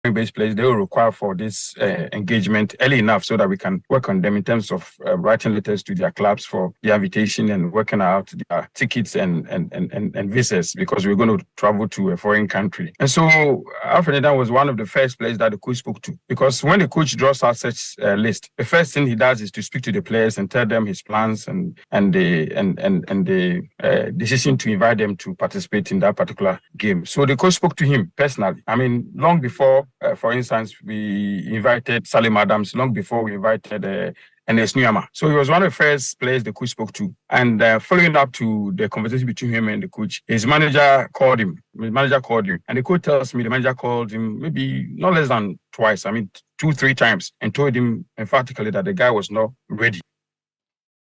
based players, they will require for this engagement early enough so that we can work on them in terms of writing letters to their clubs for the invitation and working out their tickets and visas, because we're going to travel to a foreign country. And so Alfred was one of the first players that the coach spoke to, because when the coach draws out such a list, the first thing he does is to speak to the players and tell them his plans and the decision to invite them to participate in that particular game. So the coach spoke to him personally. I mean, long before, for instance, we invited Salim Adams, long before we invited Ernest Nuyama. So he was one of the first players the coach spoke to. And following up to the conversation between him and the coach, his manager called him. And the coach tells me the manager called him maybe not less than twice, 2-3 times, and told him emphatically that the guy was not ready.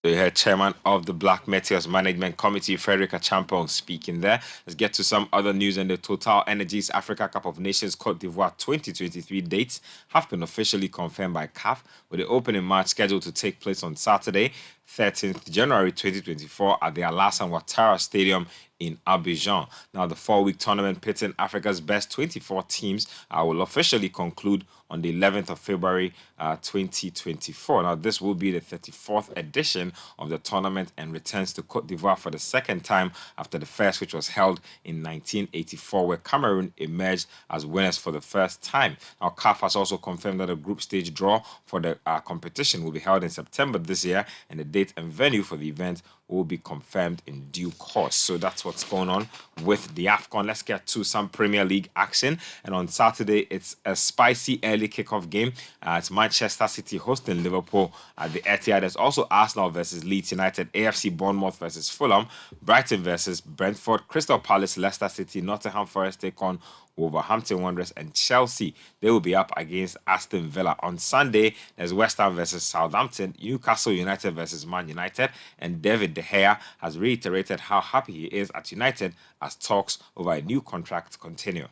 We heard Chairman of the Black Meteors Management Committee, Frederick Achampong, speaking there. Let's get to some other news. And the Total Energies Africa Cup of Nations Côte d'Ivoire 2023 dates have been officially confirmed by CAF, with the opening match scheduled to take place on Saturday, 13th January 2024 at the Alassane Ouattara Stadium in Abidjan. Now, the 4-week tournament pitting Africa's best 24 teams will officially conclude on the 11th of February 2024. Now, this will be the 34th edition of the tournament and returns to Côte d'Ivoire for the second time after the first, which was held in 1984, where Cameroon emerged as winners for the first time. Now, CAF has also confirmed that the group stage draw for the competition will be held in September this year, and the date and venue for the event will be confirmed in due course. So that's what's going on with the AFCON. Let's get to some Premier League action. And on Saturday, it's a spicy early kickoff game. It's Manchester City hosting Liverpool at the Etihad. There's also Arsenal versus Leeds United, AFC Bournemouth versus Fulham, Brighton versus Brentford, Crystal Palace, Leicester City, Nottingham Forest take on Wolverhampton Wanderers, and Chelsea, they will be up against Aston Villa. On Sunday, there's West Ham versus Southampton, Newcastle United versus Man United, and David De Gea has reiterated how happy he is at United as talks over a new contract continue.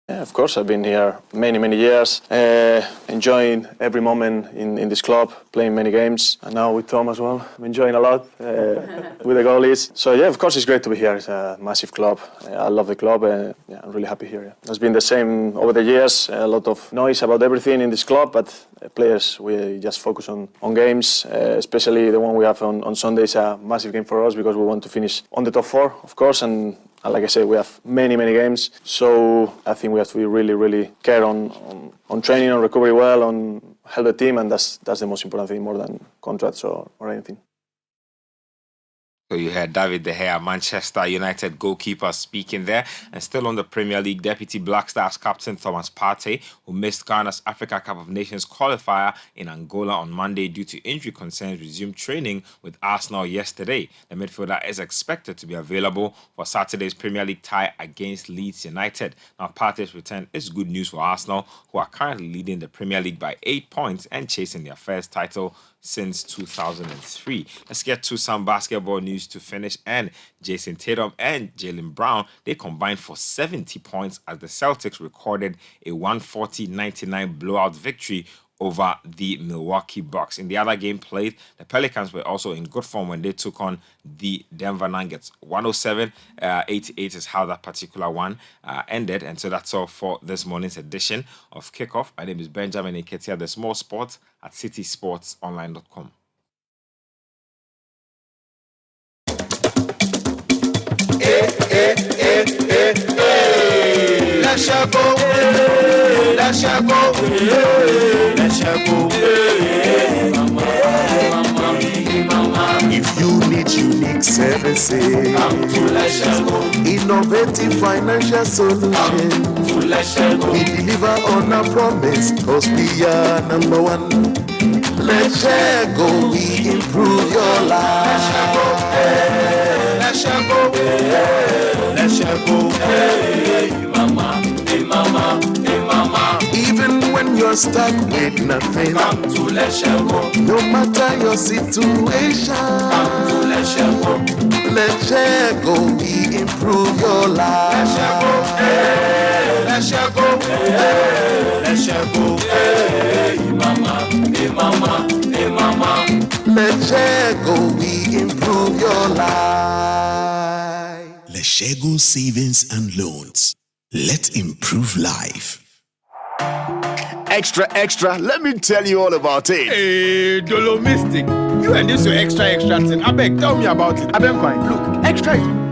Yeah, of course, I've been here many years, enjoying every moment in this club, playing many games, and now with Tom as well. I'm enjoying a lot with the goalies. So yeah, of course, it's great to be here. It's a massive club. I love the club, and yeah, I'm really happy here. It's been the same over the years. A lot of noise about everything in this club, but players, we just focus on games, especially the one we have on Sunday is a massive game for us because we want to finish on the top 4, of course, and like I said, we have many games, so I think we have to be really care on training, on recovery well, on help the team, and that's the most important thing, more than contracts or anything. So you heard David De Gea, Manchester United goalkeeper, speaking there. And still on the Premier League, Deputy Black Stars captain Thomas Partey, who missed Ghana's Africa Cup of Nations qualifier in Angola on Monday due to injury concerns, resumed training with Arsenal yesterday. The midfielder is expected to be available for Saturday's Premier League tie against Leeds United. Now, Partey's return is good news for Arsenal, who are currently leading the Premier League by 8 points and chasing their first title since 2003. Let's get to some basketball news to finish. And Jason Tatum and Jaylen Brown, they combined for 70 points as the Celtics recorded a 140-99 blowout victory over the Milwaukee Bucks. In the other game played, the Pelicans were also in good form when they took on the Denver Nuggets. 107-88 is how that particular one ended. And so that's all for this morning's edition of Kickoff. My name is Benjamin Iketia, the Small Sports at citysportsonline.com. If you need unique services, innovative financial solutions, we deliver on our promise, cause we are number one. Let's share go, we improve your life. Let's share go, let's share go, hey mama, hey mama, hey mama. Even when you're stuck with nothing, come to Let's Share Go. No matter your situation, come to Let's Share Go. Let's Share Go, we improve your life. Let's Share Go, hey, Let's Share Go, hey, Let's Share Go, hey mama, hey mama, hey mama. Let's Share Go, we improve your life. Let's Share Go Savings and Loans. Let's improve life. Extra, extra, let me tell you all about it. Hey, Dolomistic. You and this your extra thing. I beg, tell me about it. I beg, fine. Look, extra.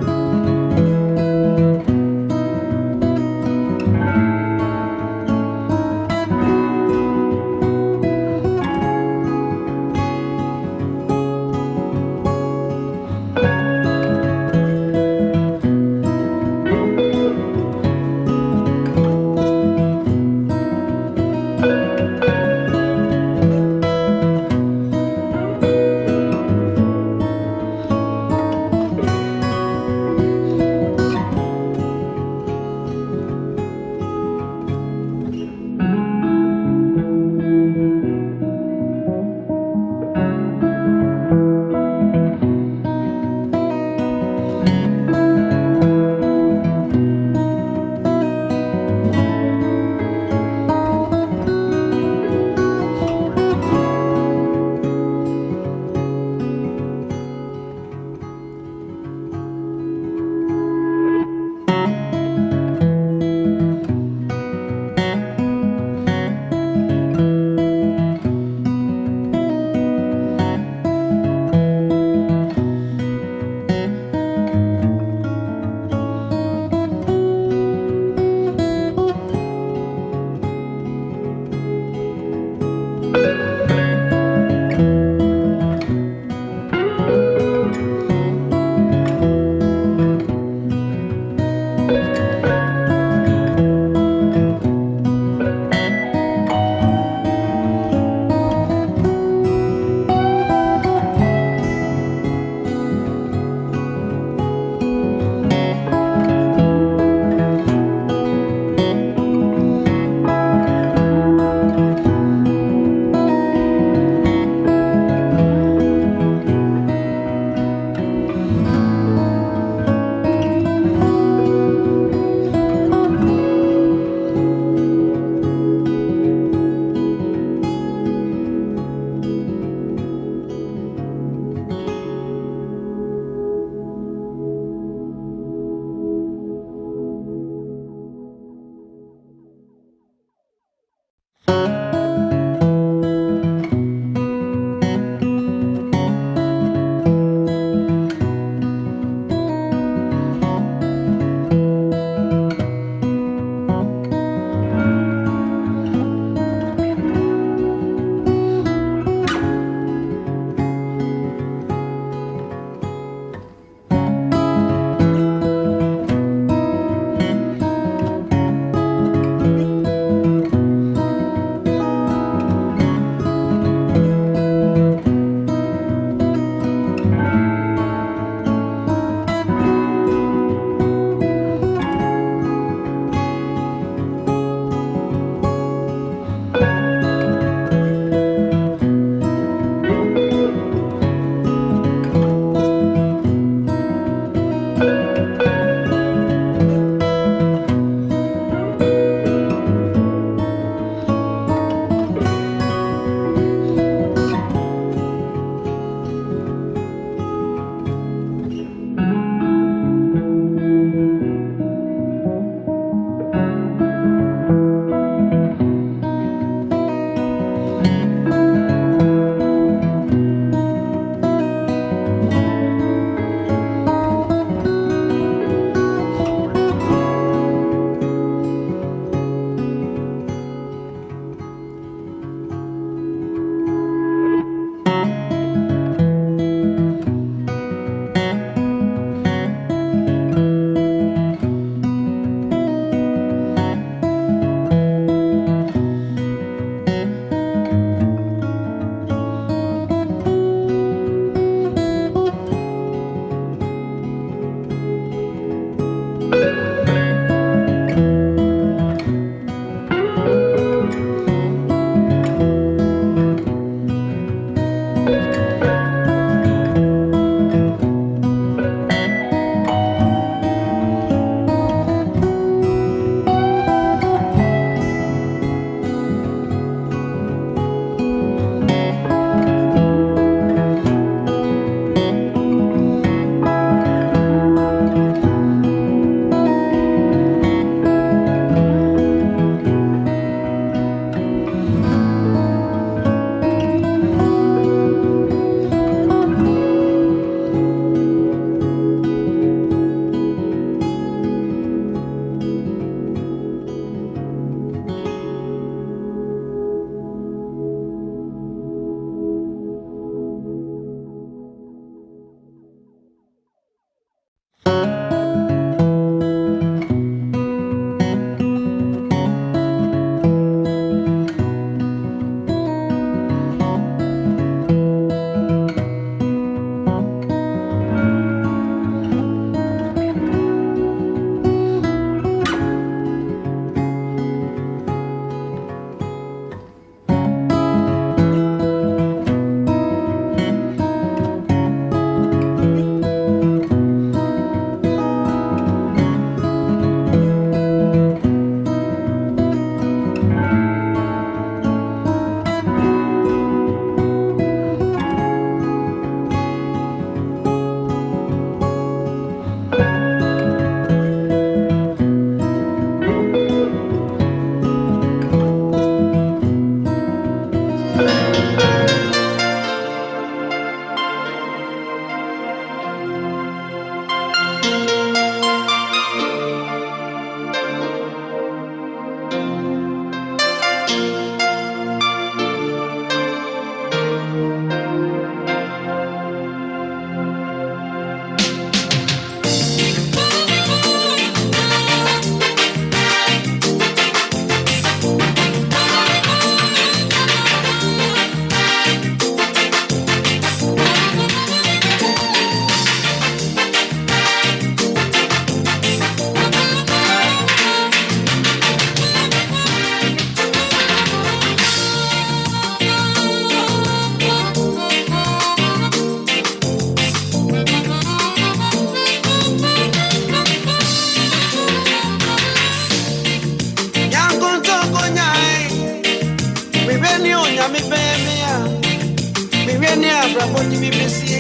Any abraboti mi besi.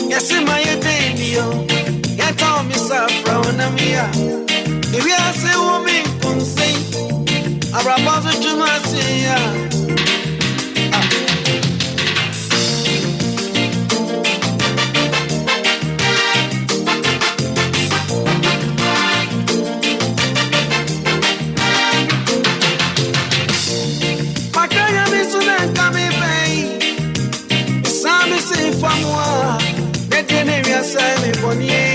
Yes, my day, ya told me safra na mia. If you are say woman can say abrabozo juma say ya. Makanya mi sunan kami bay. Sami say famwa. Dedene mi asai mi bonye.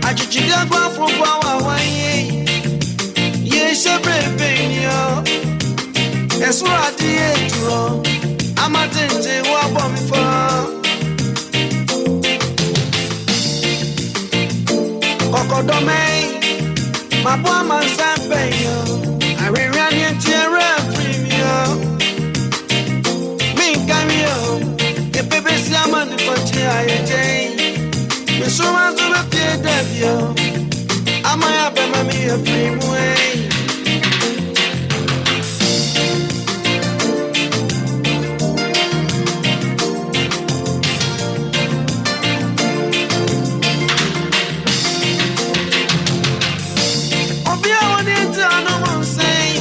Achichiga gwa fukwa wa wanye Yeshe brebenyo Esura dietro Amatente wa bomifo Kokodome Mabwa mansampeyo Aririani entiere premio Minkamyo Ebebe si amani kochi ayejei Misuma zube pie devyo Amaya bema mi a free way Obi a wani enti ano mo say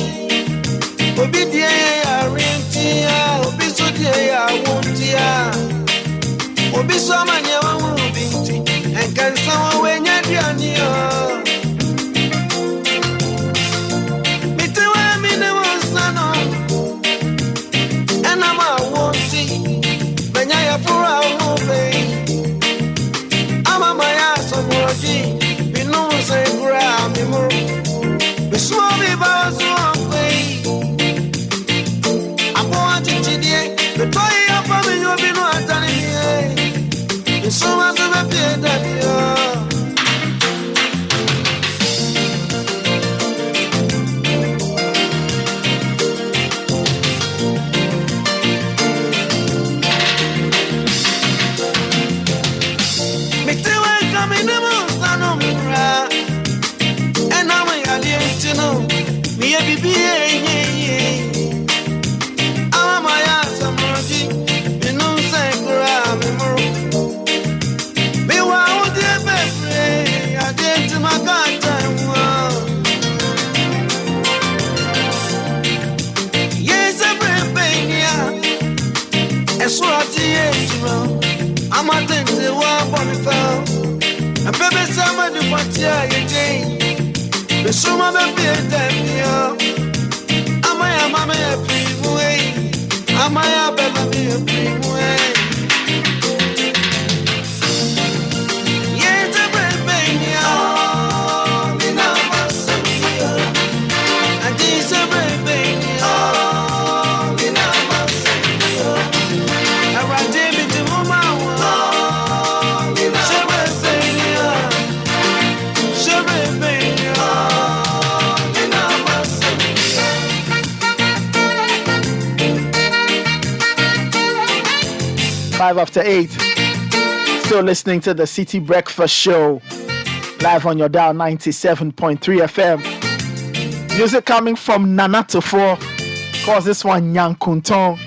Obi diye ya rintia Obi so diye ya wuntia Obi so manye wa wubinti Enkan sawa wenye dianio Mitewe mine wansano Enama wonti Benya ya fura ube Ama maya somroji Binu se kura mimuru Bismo biba suwakwe Apo antichidie Betoi yapa minyo binu atanimie Bismo zube pie devyo Amatente wa bonifel A baby sama du patia ye The suma be temio Amaya mama ya primwe Amaya beba mi ya primwe Ye te brebenya Mina masamia Adi se brebenya Mina masamia Arade mi te mama 5 after 8. Still listening to the Citi Breakfast Show. Live on your dial 97.3 FM. Music coming from Nana to 4. Of course, this one, Yang Kuntong.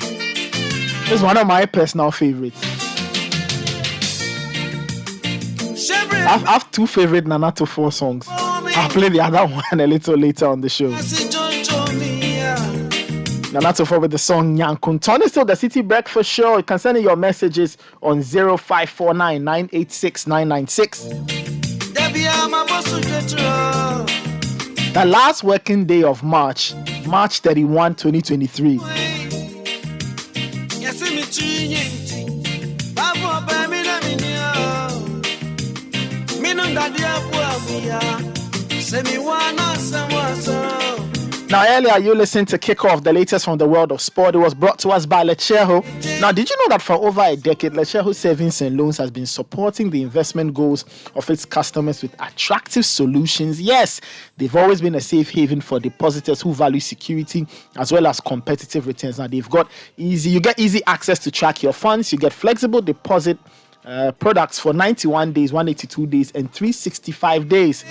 This is one of my personal favorites. I have two favorite Nana to 4 songs. I'll play the other one a little later on the show. Nana to 4 with the song Yang Kuntong. It's still the Citi Breakfast Show. You can send in your messages on 0549 986 996. The last working day of March 31, 2023. Now, earlier you listened to Kickoff, the latest from the world of sport. It was brought to us by Lecheho. Now, did you know that for over a decade, Lecheho Savings and Loans has been supporting the investment goals of its customers with attractive solutions? Yes, they've always been a safe haven for depositors who value security as well as competitive returns. Now, you get easy access to track your funds. You get flexible deposit products for 91 days, 182 days, and 365 days.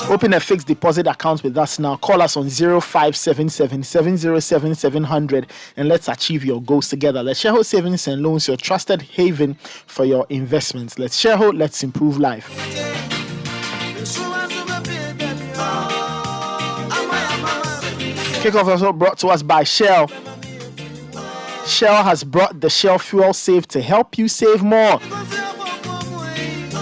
Open a fixed deposit account with us now. Call us on 0577 707 700 and let's achieve your goals together. Let's Share Savings and Loans, your trusted haven for your investments. Let's Share, let's improve life. Kickoff also brought to us by Shell. Shell has brought the Shell Fuel Save to help you save more.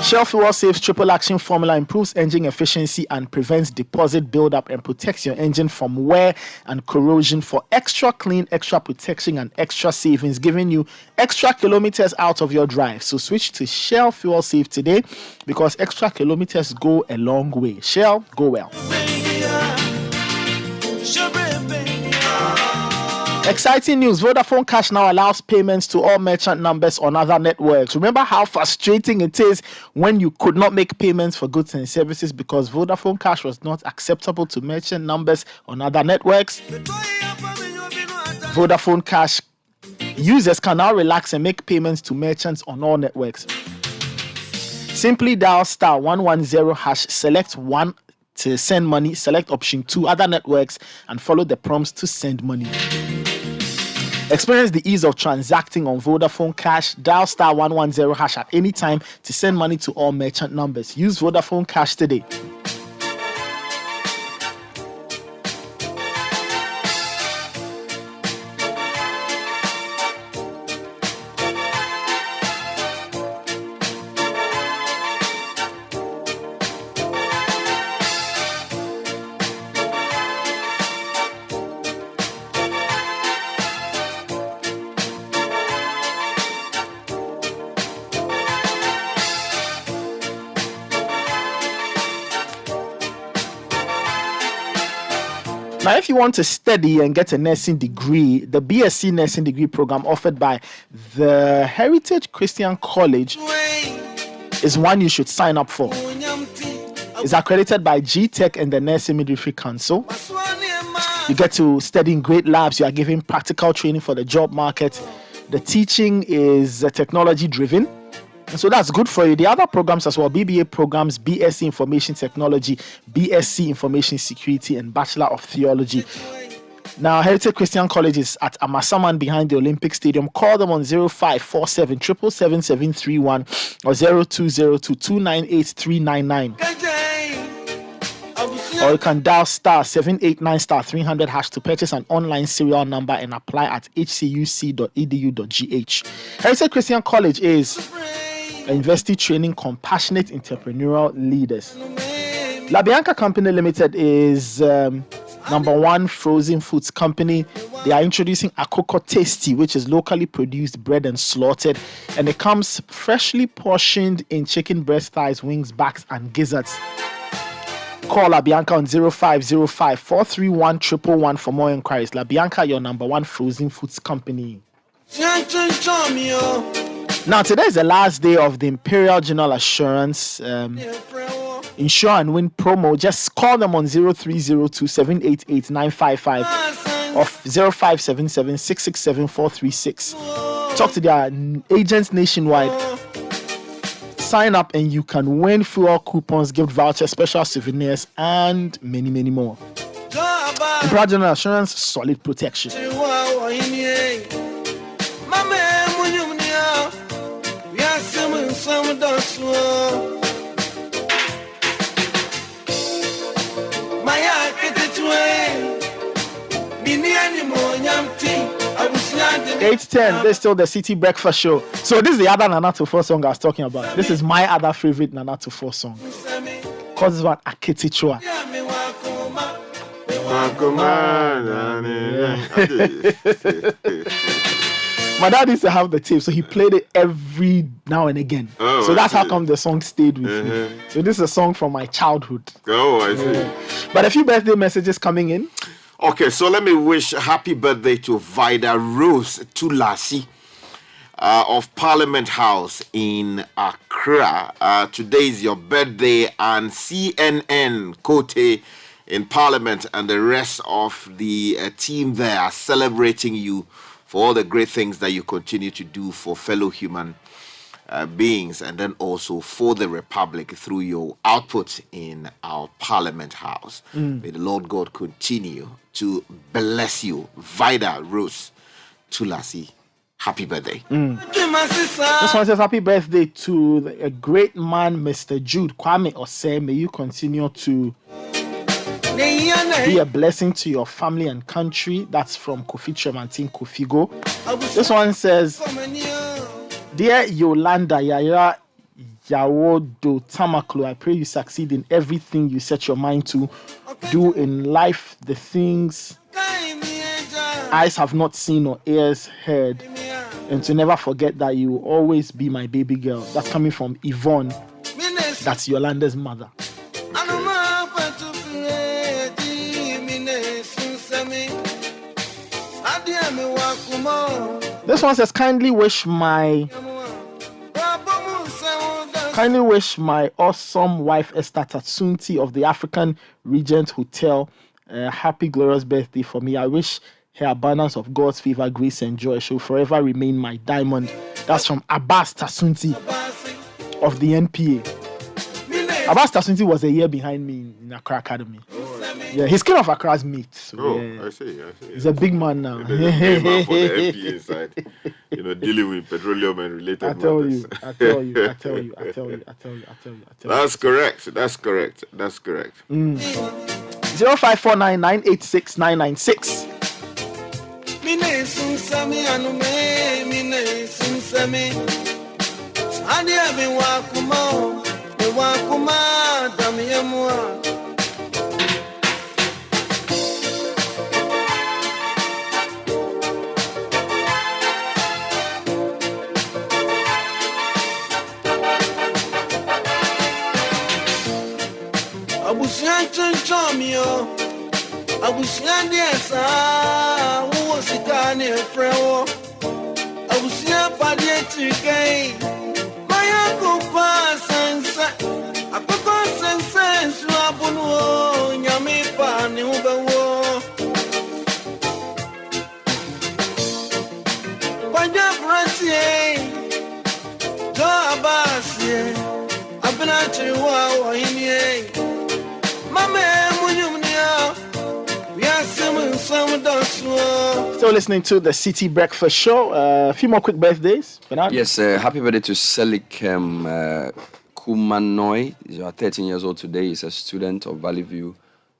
Shell Fuel Save's triple action formula improves engine efficiency and prevents deposit buildup and protects your engine from wear and corrosion for extra clean, extra protection, and extra savings, giving you extra kilometers out of your drive. So switch to Shell Fuel Save today because extra kilometers go a long way. Shell, go well. Exciting news. Vodafone Cash now allows payments to all merchant numbers on other networks. Remember how frustrating it is when you could not make payments for goods and services because Vodafone Cash was not acceptable to merchant numbers on other networks? Vodafone Cash users can now relax and make payments to merchants on all networks. Simply dial *110#, select 1 to send money, select option 2, other networks, and follow the prompts to send money. Experience the ease of transacting on Vodafone Cash. Dial *110# at any time to send money to all merchant numbers. Use Vodafone Cash today. Now, if you want to study and get a nursing degree, the BSc Nursing Degree program offered by the Heritage Christian College is one you should sign up for. It's accredited by GTech and the Nursing Midwifery Council. You get to study in great labs. You are given practical training for the job market. The teaching is technology driven. And so that's good for you. The other programs as well, BBA programs, BSc Information Technology, BSc Information Security, and Bachelor of Theology. Now, Heritage Christian College is at Amasaman behind the Olympic Stadium. Call them on 0547 77731 or 0202 298 399. Or you can dial *789*300# to purchase an online serial number and apply at hcuc.edu.gh. Heritage Christian College is university training compassionate entrepreneurial leaders. La Bianca Company Limited is #1 frozen foods company. They are introducing Akoko Tasty, which is locally produced bread and slaughtered, and it comes freshly portioned in chicken breast, thighs, wings, backs, and gizzards. Call La Bianca on 0505 431 111 for more inquiries. La Bianca, your #1 frozen foods company. Now, today is the last day of the Imperial General Assurance Insure and Win promo. Just call them on 0302 788 955 or 0577 667 436. Talk to their agents nationwide. Sign up and you can win fuel coupons, gift vouchers, special souvenirs, and many, many more. Imperial General Assurance, solid protection. It's 10. There's still the Citi Breakfast Show. So this is the other Nana 24 song I was talking about. This is my other favorite Nana 24 song. Cause this one Akete Chua. My dad used to have the tape, so he played it every now and again. Oh, so that's how come the song stayed with me. So this is a song from my childhood. Oh, I see. But a few birthday messages coming in. Okay, so let me wish happy birthday to Vida Rose Tulasi of Parliament House in Accra. Today is your birthday, and CNN Kote in Parliament and the rest of the team there are celebrating you for all the great things that you continue to do for fellow human beings, and then also for the Republic through your output in our Parliament House. May the Lord God continue to bless you. Vida Rose Tulasi, happy birthday. This one says happy birthday to a great man, Mr. Jude Kwame Osei. May you continue to be a blessing to your family and country. That's from Kofi Tremantin Kofigo. This one says, dear Yolanda Yaya Yawodo Tamaklo, I pray you succeed in everything you set your mind to do in life, the things eyes have not seen or ears heard, and to never forget that you will always be my baby girl. That's coming from Yvonne. That's Yolanda's mother. This one says, kindly wish my awesome wife Esther Tatsunti of the African Regent Hotel happy glorious birthday for me. I wish her abundance of God's favor, grace, and joy shall forever remain my diamond. That's from Abbas Tasunti of the NPA. Abbas Tasunti was a year behind me in Accra Academy. Yeah, he's kind of Accra's mate. So I see. He's a big man now. He's a big man for the NPA side. Dealing with petroleum and related matters. I tell you. That's correct. 0549986996. Still listening to the Citi Breakfast Show. A few more quick birthdays. Bernard? Yes, happy birthday to Selikem Kumanoi. He's 13 years old today. He's a student of Valley View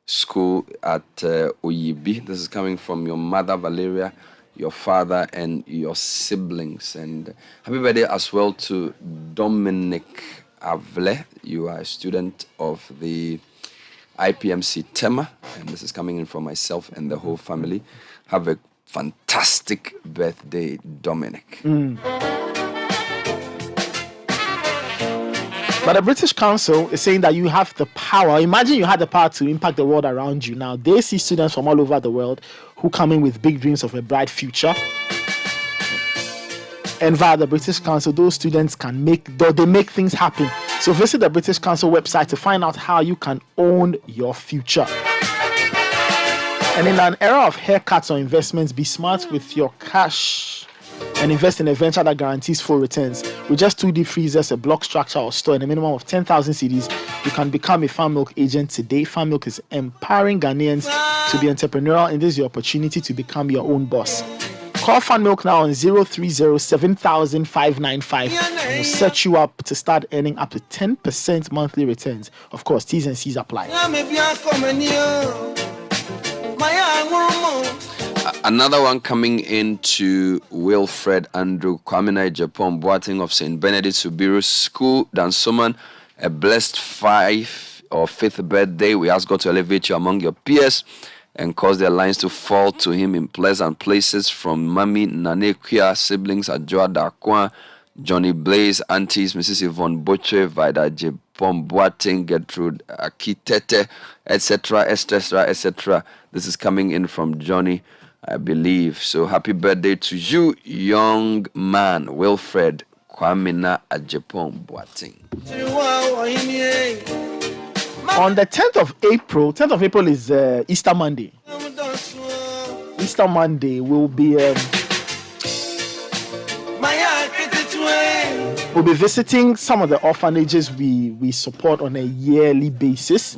School at Oyibi. This is coming from your mother, Valeria, your father, and your siblings. And happy birthday as well to Dominic Avle. You are a student of the IPMC Tema, and this is coming in from myself and the whole family. Have a fantastic birthday, Dominic. But the British Council is saying that you have the power. Imagine you had the power to impact the world around you. Now, they see students from all over the world who come in with big dreams of a bright future. And via the British Council, those students can make things happen. So visit the British Council website to find out how you can own your future. And in an era of haircuts or investments, be smart with your cash and invest in a venture that guarantees full returns. With just 2 deep freezers, a block structure, or store, and a minimum of 10,000 cedis, you can become a Farm Milk agent today. Farm Milk is empowering Ghanaians to be entrepreneurial, and this is your opportunity to become your own boss. Call Farm Milk now on 030-7595 and we'll set you up to start earning up to 10% monthly returns. Of course, T's and C's apply. Another one coming into Wilfred Andrew Kwamina Japan Boating of St. Benedict Subiru School, Dansoman, a blessed 5th or 5th birthday. We ask God to elevate you among your peers and cause their lines to fall to him in pleasant places. From Mami Nanekia, siblings Adjoa Dakwa, Johnny Blaze, aunties Mrs. Yvonne Boche, Vida Jepom Boating, Gertrude Akitete, etc., etc. This is coming in from Johnny, I believe. So happy birthday to you, young man, Wilfred Kwamina Ajepom Boating. On the 10th of April is Easter Monday. Easter Monday will be We'll be visiting some of the orphanages we support on a yearly basis.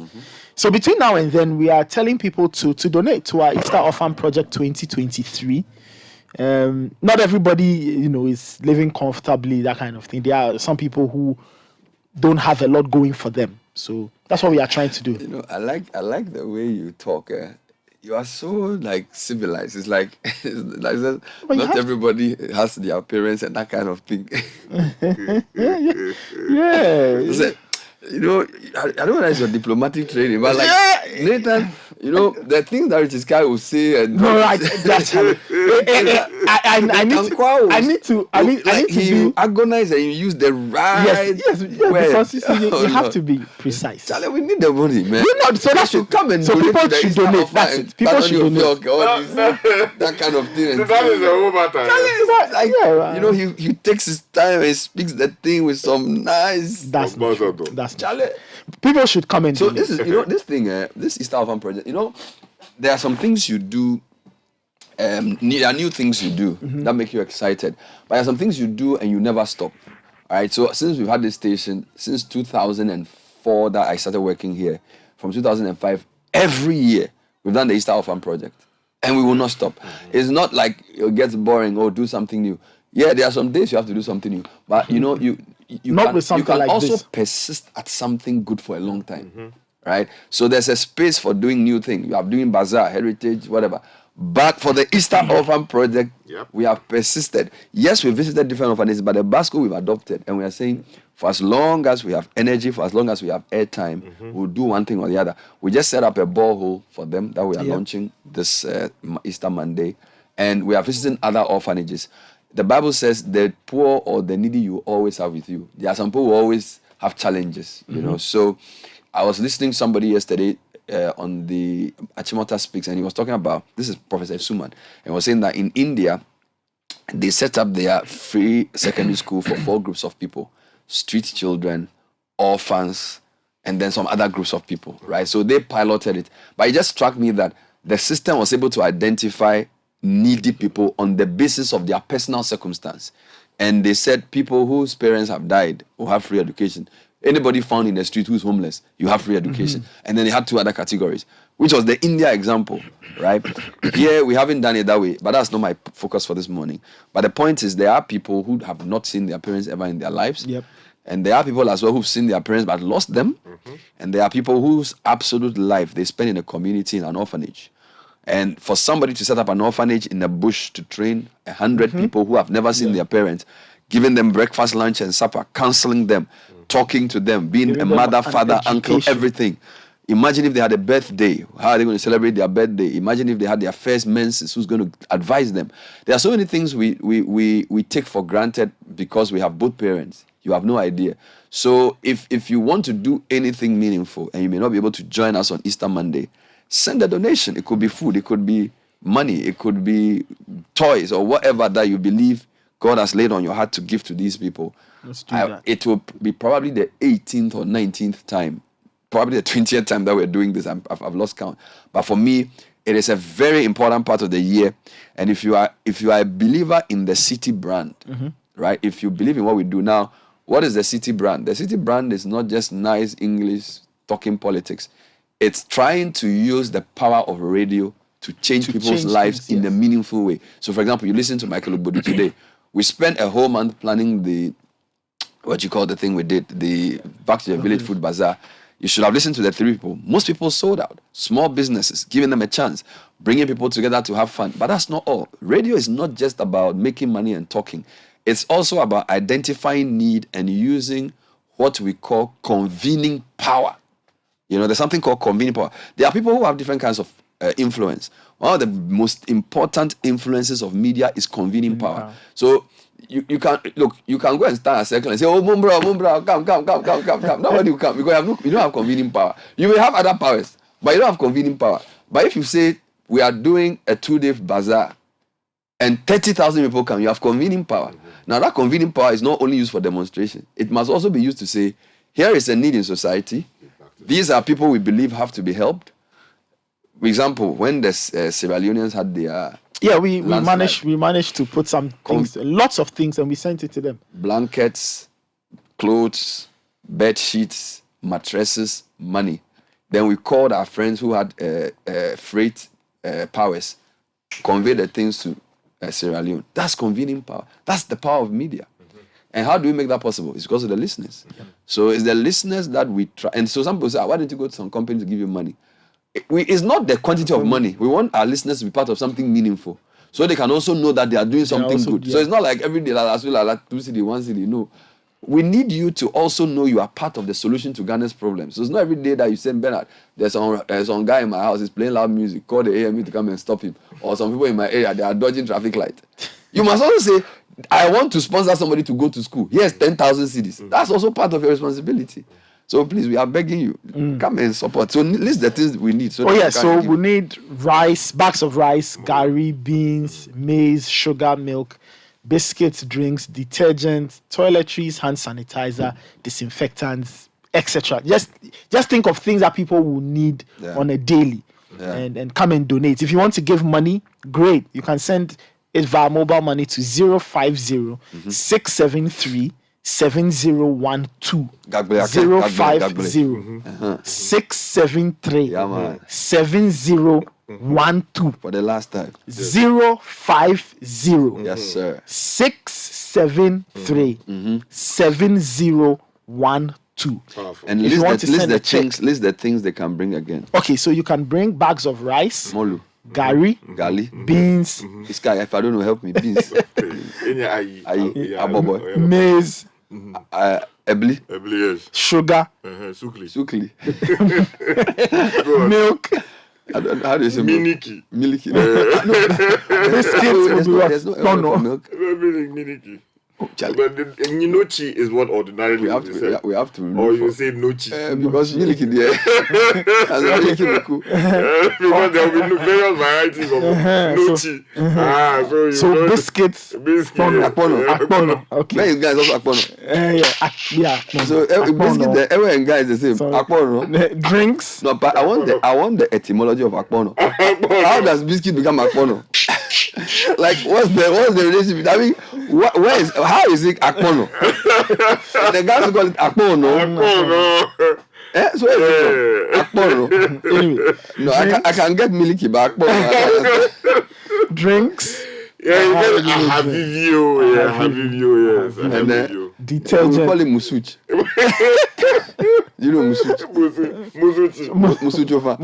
So between now and then, we are telling people to donate to our Easter Orphan Project 2023. Not everybody, is living comfortably, that kind of thing. There are some people who don't have a lot going for them. So that's what we are trying to do. I like the way you talk. You are so civilized. It's like, not everybody has their parents and that kind of thing. Yeah. I don't know your diplomatic training, but Nathan, the things that this guy will say and that's how I need to be agonize and you use the right yes because you have to be precise. Charlie, we need the money, man. So that should come and so people should donate. That's it. People should donate. That kind of thing. That is the whole matter. Charlie, he takes his time and speaks the thing with some nice. That's Charlie. People should come and so donate. This is this thing this Easter Orphan Project. There are some things you do. There are new things you do that make you excited, but there are some things you do and you never stop. All right. So since we've had this station since 2004 that I started working here, from 2005, every year we've done the Easter Orphan Project, and we will not stop. It's not like it gets boring or do something new. Yeah, there are some days you have to do something new, but you can also persist at something good for a long time, right? So there's a space for doing new things. You are doing bazaar, heritage, whatever. But for the Easter Orphan Project, we have persisted. Yes, we visited different orphanages, but the Basco we've adopted, and we are saying, for as long as we have energy, for as long as we have airtime, we'll do one thing or the other. We just set up a borehole for them that we are launching this Easter Monday, and we are visiting other orphanages. The Bible says the poor or the needy you always have with you. There are some people who always have challenges, So I was listening to somebody yesterday on the Achimota Speaks, and he was talking about, this is Professor Suman, and was saying that in India, they set up their free secondary school for 4 groups of people: street children, orphans, and then some other groups of people, right? So they piloted it. But it just struck me that the system was able to identify needy people on the basis of their personal circumstance. And they said people whose parents have died will have free education. Anybody found in the street who's homeless, you have free education. And then they had 2 other categories, which was the India example, right? Here, we haven't done it that way, but that's not my focus for this morning. But the point is, there are people who have not seen their parents ever in their lives. And there are people as well who've seen their parents but lost them. And there are people whose absolute life they spend in a community, in an orphanage. And for somebody to set up an orphanage in the bush to train 100 people who have never seen their parents, giving them breakfast, lunch, and supper, counseling them, talking to them, being giving a mother, father, uncle, everything. Imagine if they had a birthday. How are they going to celebrate their birthday? Imagine if they had their first menses. Who's going to advise them? There are so many things we take for granted because we have both parents. You have no idea. So if you want to do anything meaningful and you may not be able to join us on Easter Monday, send a donation. It could be food, it could be money, it could be toys or whatever that you believe God has laid on your heart to give to these people. Let's do that. It will be probably the 18th or 19th time, probably the 20th time that we're doing this. I've lost count. But for me, it is a very important part of the year. And if you are a believer in the Citi brand, right? If you believe in what we do now, what is the Citi brand? The Citi brand is not just nice English talking politics. It's trying to use the power of radio to change people's lives in a meaningful way. So, for example, you listen to Michael Obodu today. We spent a whole month planning the thing we did, the Back to the Village Food Bazaar. You should have listened to the 3 people. Most people sold out. Small businesses, giving them a chance, bringing people together to have fun. But that's not all. Radio is not just about making money and talking. It's also about identifying need and using what we call convening power. There's something called convening power. There are people who have different kinds of influence. One of the most important influences of media is convening power. So you can go and start a circle and say, "Oh, Mumbra, come." Nobody will come because you don't have convening power. You may have other powers, but you don't have convening power. But if you say we are doing a 2-day bazaar and 30,000 people come, you have convening power. Now that convening power is not only used for demonstration. It must also be used to say, here is a need in society. These are people we believe have to be helped. For example, when the Sierra Leoneans had their we managed to put some things, lots of things, and we sent it to them. Blankets, clothes, bed sheets, mattresses, money. Then we called our friends who had freight powers, convey the things to Sierra Leone. That's convening power. That's the power of media. And how do we make that possible? It's because of the listeners. So it's the listeners that we try. And so some people say, why don't you go to some company to give you money? It's not the quantity of money. We want our listeners to be part of something meaningful, so they can also know that they are doing something good. Yeah. So it's not like every day, like 2 cedi, 1 cedi. No. We need you to also know you are part of the solution to Ghana's problems. So it's not every day that you say, Bernard, there's some guy in my house, he's playing loud music, call the AME to come and stop him. Or some people in my area, they are dodging traffic light. You must also say, I want to sponsor somebody to go to school. Here's 10,000 cedis. That's also part of your responsibility. So please, we are begging you, come and support. So list the things we need. So we need rice, bags of rice, gari, beans, maize, sugar, milk, biscuits, drinks, detergent, toiletries, hand sanitizer, disinfectants, etc. Just think of things that people will need on a daily, and come and donate. If you want to give money, great. You can send it via mobile money to 050 673 7012 050 673 7012 for the last time. 050 yes sir 673 7012. And list the things they can bring again. Okay, so you can bring bags of rice, molu, gali, beans. This guy, if I don't know, help me. Beans, maize, ebli, yes. sugar, sukli, milk. How do you say Milky? Milky. Biscuits. There's no milk. Milky. But Nochi is what ordinarily we have to. Or you say Nochi. Because milky there. Because there will be various varieties of Nochi. So biscuits. Akpono. Okay. Men guys also akpono. Yeah. So biscuit, everyone guys the same. Akpono. Drinks. No, but I want the etymology of akpono. How does biscuit become akpono? Like what's the relationship? I mean, how is it akpono? The guys call it akpono. So akpono. Anyway, no, I can get milky, but akpono. Drinks. Yeah, you get Havivio. Yes. And detergent. We call it musuch. You know musuch? Musuchofa.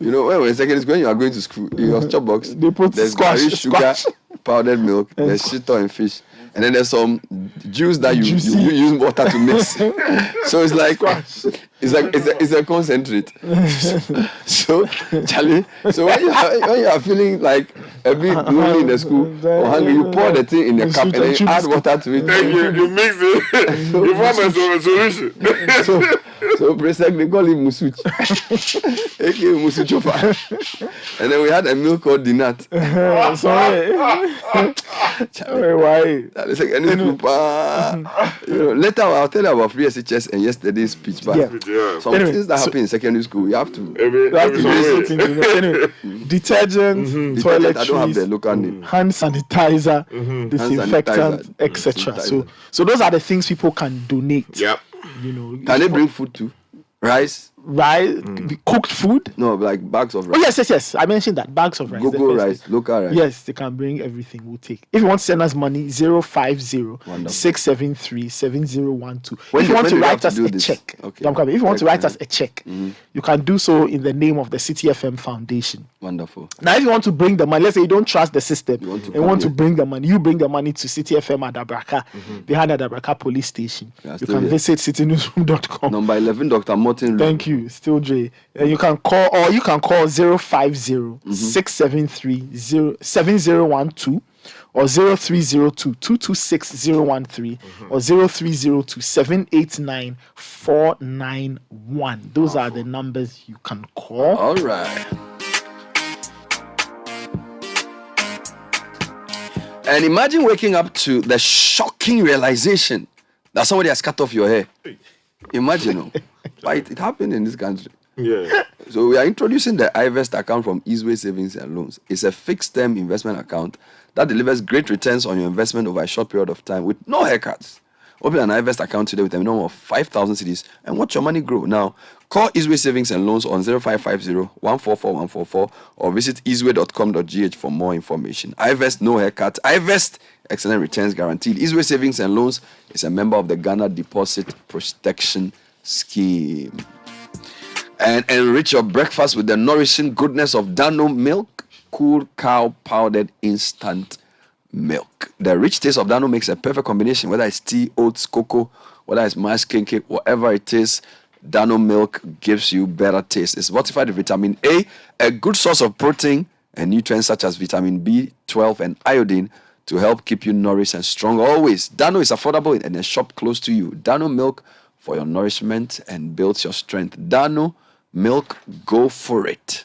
You know, when you are going to school, in your chop box, they put there's sugar, powdered milk, there's shito and fish. And then there's some juice that you use water to mix. So it's like it's a concentrate. So Charlie, so when you are feeling like a bit lonely in the school or hungry, you pour the thing in the cup and then you add water to it. Then you mix it. You form a solution. So Presek, they call him Musuch. A.k.a. Musuchofa. And then we had a milk called Dinat. Sorry. Why? Later I'll tell you about free SHS and yesterday's speech. But some things that happen in secondary school, you have to detergent, toiletries, I don't have the local name. hand sanitizer, disinfectant, etc. So those are the things people can donate. Yep. You know, can they bring food too? Rice, cooked food? No, like bags of rice. Oh yes. I mentioned that, bags of rice. Go rice, local rice. Yes, they can bring everything. We'll take. If you want to send us money, 050-673-7012. If you want to write us a check, if you want to write us a check, you can do so in the name of the Citi FM Foundation. Wonderful. Now, if you want to bring the money, let's say you don't trust the system, you want to bring the money, you bring the money to Citi FM at Dabraka, behind the Dabraka police station. You can visit citynewsroom.com. Number 11, Dr. Martin. Thank you. Still J. You can call 050-673-7012 or 0302-226-013 or 0302-789-491. Those are the numbers you can call. All right. And imagine waking up to the shocking realization that somebody has cut off your hair. Imagine, right? It happened in this country. Yeah. So we are introducing the iVest account from Easeway Savings and Loans. It's a fixed-term investment account that delivers great returns on your investment over a short period of time with no haircuts. Open an iVest account today with a minimum of 5,000 cedis and watch your money grow. Now, call Easyway Savings and Loans on 0550-144-144 or visit easyway.com.gh for more information. iVest, no haircut. iVest, excellent returns guaranteed. Easyway Savings and Loans is a member of the Ghana Deposit Protection Scheme. And enrich your breakfast with the nourishing goodness of Dano milk, cool cow powdered instant milk. The rich taste of Dano makes a perfect combination, whether it's tea, oats, cocoa, whether it's mashed cake, whatever it is. Dano milk gives you better taste. It's fortified with vitamin A good source of protein and nutrients such as vitamin B12 and iodine to help keep you nourished and strong always. Dano is affordable in a shop close to you. Dano milk for your nourishment and builds your strength. Dano milk, go for it.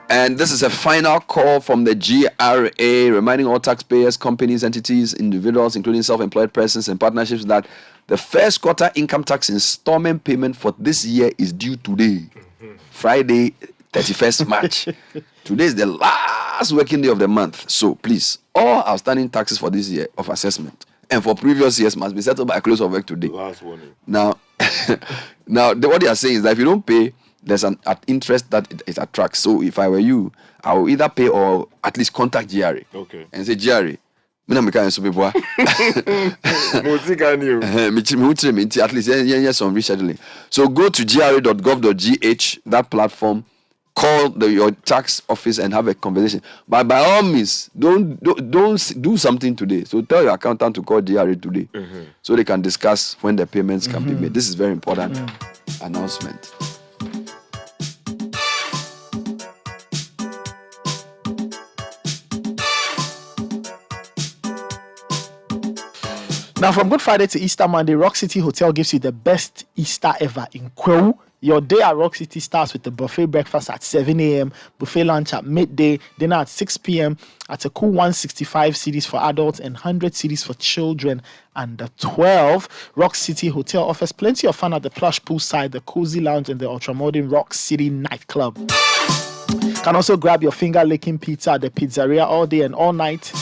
And this is a final call from the GRA, reminding all taxpayers, companies, entities, individuals, including self-employed persons and partnerships, that the first quarter income tax installment payment for this year is due today, Friday, 31st March. Today is the last working day of the month. So please, all outstanding taxes for this year of assessment and for previous years must be settled by close of work today. Last warning. Now, what they are saying is that if you don't pay, there's an interest that it attracts. So if I were you, I will either pay or at least contact GRA. Okay. And say, GRA, at least some rescheduling. So go to gra.gov.gh, that platform, call your tax office and have a conversation. But by all means, don't do something today. So tell your accountant to call GRA today, so they can discuss when the payments can be made. This is very important announcement. Now, from Good Friday to Easter Monday, Rock City Hotel gives you the best Easter ever in Quao. Your day at Rock City starts with the buffet breakfast at 7 a.m., buffet lunch at midday, dinner at 6 p.m. at a cool 165 cedis for adults and 100 cedis for children under 12. Rock City Hotel offers plenty of fun at the plush poolside, the cozy lounge, and the ultra-modern Rock City nightclub. You can also grab your finger-licking pizza at the pizzeria all day and all night.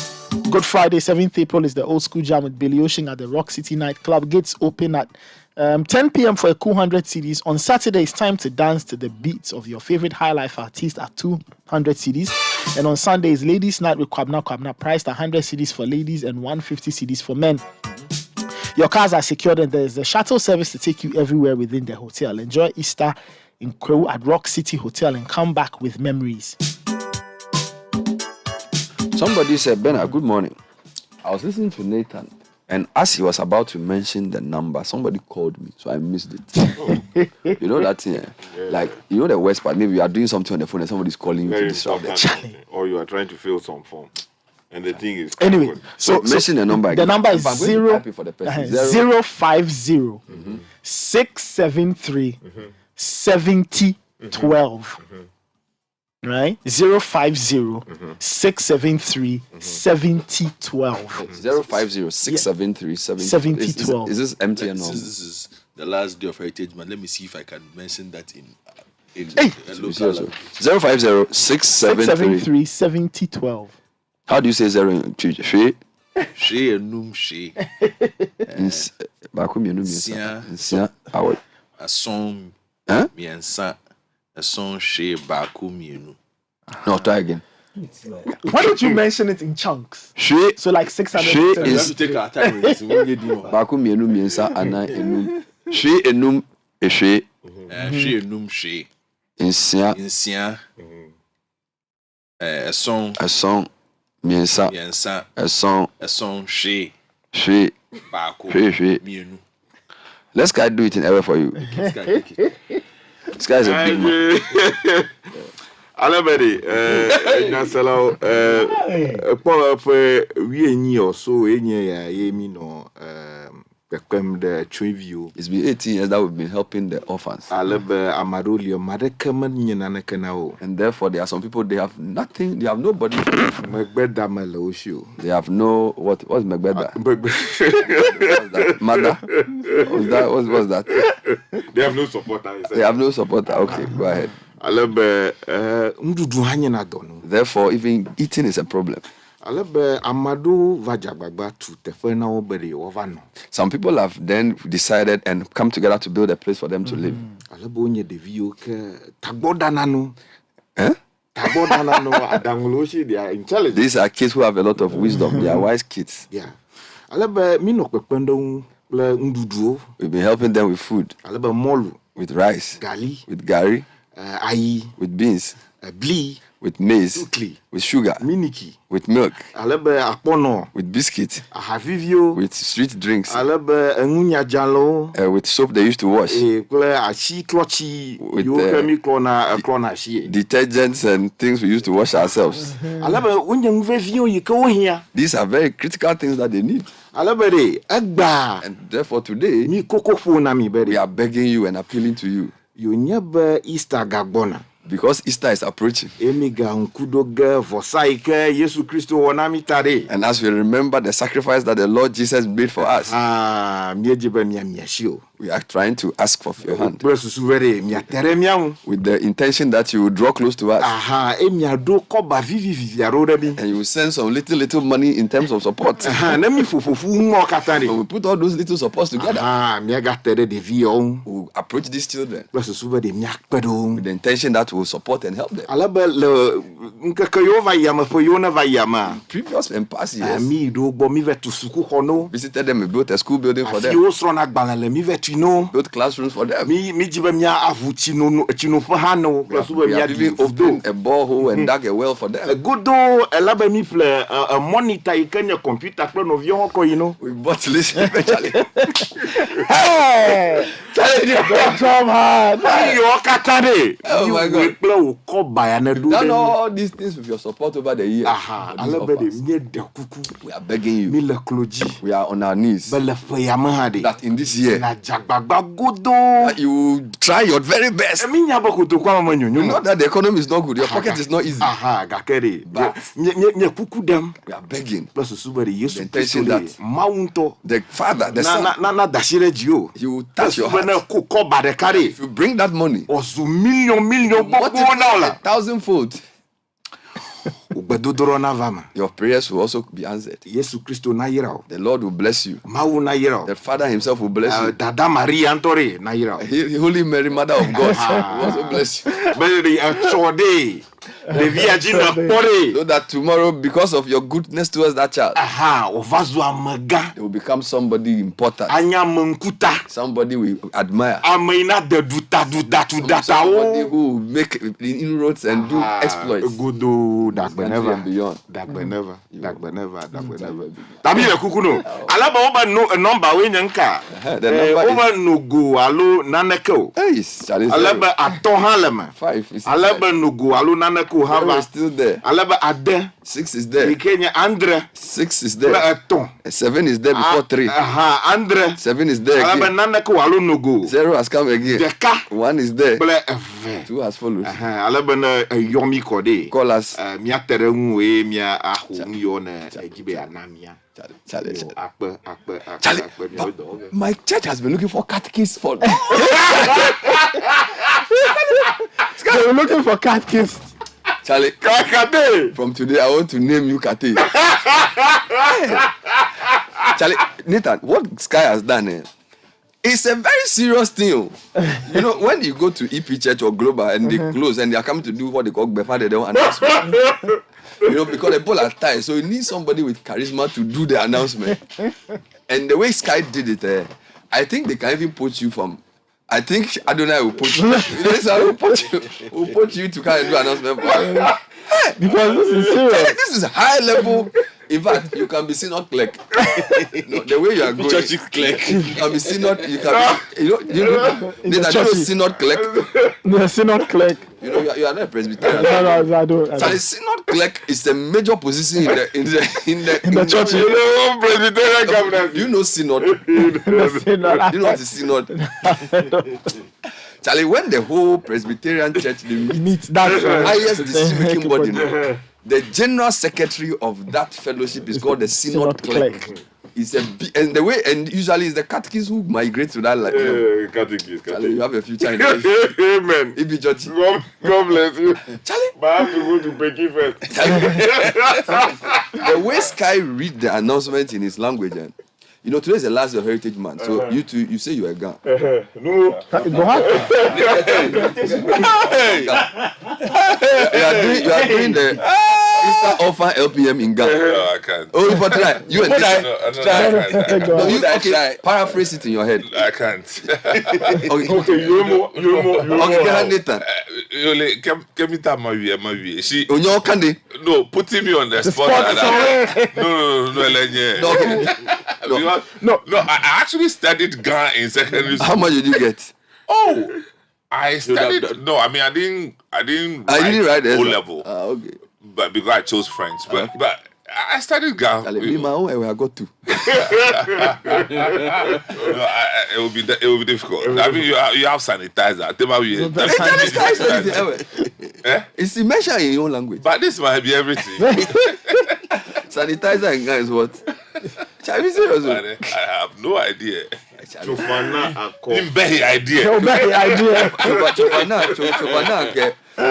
Good Friday, 7th April is the old school jam with Billy Ocean at the Rock City nightclub. Gates open at 10 p.m. for a cool 100 cedis. On Saturday, it's time to dance to the beats of your favorite Highlife artist at 200 cedis. And on Sunday is Ladies Night with Kwabna, priced at 100 cedis for ladies and 150 cedis for men. Your cars are secured and there's a shuttle service to take you everywhere within the hotel. Enjoy Easter in Quao at Rock City Hotel and come back with memories. Somebody said, Bernard, good morning. I was listening to Nathan, and as he was about to mention the number, somebody called me, so I missed it. You know that thing? Like, you know the worst part, maybe you are doing something on the phone and somebody's calling you to disrupt the chat. Or you are trying to fill some form. And the thing is... Anyway, so mention the number again. The number is 050 673 7012. Right? 050 673 7012. 050 673 7012. Is this MTN number? This is the last day of Heritage Month. Let me see if I can mention that in local language. 050 673 7012. How do you say 0 in Twi? She enum she. Baku mienu miensa. Awo. Ason miensa. Ason she baku mienu. No, try again. Why don't you mention it in chunks? She. So like 600. She is. We have to take our time with this. Baku mienu miensa ana enum. She enum eshe. She enum she. Insia. Ason. Miensa. Ason. She. Baku. Mienu. Let's guy do it in error for you. This guy is a big man. Alabedi, Nasalo, we knew so the triview. It's been 18 years that we've been helping the orphans. And therefore, there are some people, they have nothing, they have nobody. They have no, what's Macbeth? Mother? What's that? They have no supporter. They have no supporter. Okay, go ahead. Therefore, even eating is a problem. Alebe Amadu Vajagbagba to Tefena Obedi Ovano. Some people have then decided and come together to build a place for them to live. Alebe onye devio ke Tagbodanano. Eh? Tagbodanano Adangoloshi, they are intelligent. These are kids who have a lot of wisdom. They are wise kids. Yeah. Alebe Mino Pependo Nduduo. We've been helping them with food. Alebe Molu. With rice. Gali. With gari. Ayi. With beans. Blee. With maize. Sukli. With sugar. Miniki. With milk. Alebe Apono. With biscuit. Ahavivio. With sweet drinks. Alebe Engunya Jalo. With soap they used to wash. With detergents and things we used to wash ourselves. These are very critical things that they need. And therefore today, we are begging you and appealing to you. Easter Gagbona. Because Easter is approaching. And as we remember the sacrifice that the Lord Jesus made for us, we are trying to ask for your hand. With the intention that you will draw close to us. And you will send some little money in terms of support. And we put all those little supports together. We will approach these children with the intention that we will support and help them. Previous and past years, visited them and built a school building for them. Built classrooms for them. We have even opened a borehole and dug a well for them. We bought this eventually. Hey! Oh my God. You've done all these things with your support over the years. We are begging you. We are on our knees. That in this year, that you try your very best. You know that the economy is not good. Your pocket is not easy. But we are begging. The intention that the Father, the Son, He will touch your heart. If you bring that money, multiply 1,000-fold. Your prayers will also be answered. The Lord will bless you. The Father Himself will bless you. The Holy Mary, Mother of God, will also bless you. So that tomorrow, because of your goodness towards that child, they will become somebody important. Somebody we admire. Somebody who will make inroads and do exploits. Never and beyond. Still there. 6 is there. 6 is there. 7 is there before 3. 7 is there again. 0 has come again. 1 is there. 2 has followed. Call us. Charlie, my church has been looking for catechists for. They were looking for catechists. Charlie, from today I want to name you Kate. Charlie, Nathan, what Sky has done, it's a very serious thing. You know, when you go to EP Church or Global and they close and they are coming to do what they call Befa, they don't announce. You know, because the ball are tight, so you need somebody with charisma to do the announcement. And the way Sky did it, I think they can even put you from. I think Adonai will put you. We'll put you to kind of do announcement. Because this is serious. This is high level. In fact, you can be seen not clerk. No, the way you are going, you can be seen not. You can be, you know, synod clerk. No, synod clerk. You know, you are not a Presbyterian. No, I don't. So the synod clerk is a major position in the church. You know, Presbyterian government. You know synod. You know what is synod. Charlie, when the whole Presbyterian church meets that highest decision-making body, the general secretary of that fellowship is called the synod clerk. It's and the way, and usually it's the catechists who migrate to that life. Catechists. Charlie, you have a future in life. Amen. If you judge, God bless you. Charlie, but I have to go to Peking first. the way Sky read the announcement in his language, and you know, today is the last of Heritage Month, so you say you are gone. No. Go ahead. You are doing the Easter Orphan LPM in Ghana. No, I can't. Oh, but try. You and this. No, you okay, paraphrase it in your head. I can't. Okay, you can Nathan. She. Onyo Kande. No, putting me on the spot. No. I actually studied Ghana in secondary school. How much did you get? Oh, I studied. No, I mean I didn't write O level. Okay. But because I chose French, but I studied Ghana. I got to. It will be difficult. I mean, you have sanitizer. It's mentioned in your own language. But this might be everything. Sanitizer in Ghana is what? Shall we serious? I have no idea. Chofana ako. Imbehi idea. Chofana. You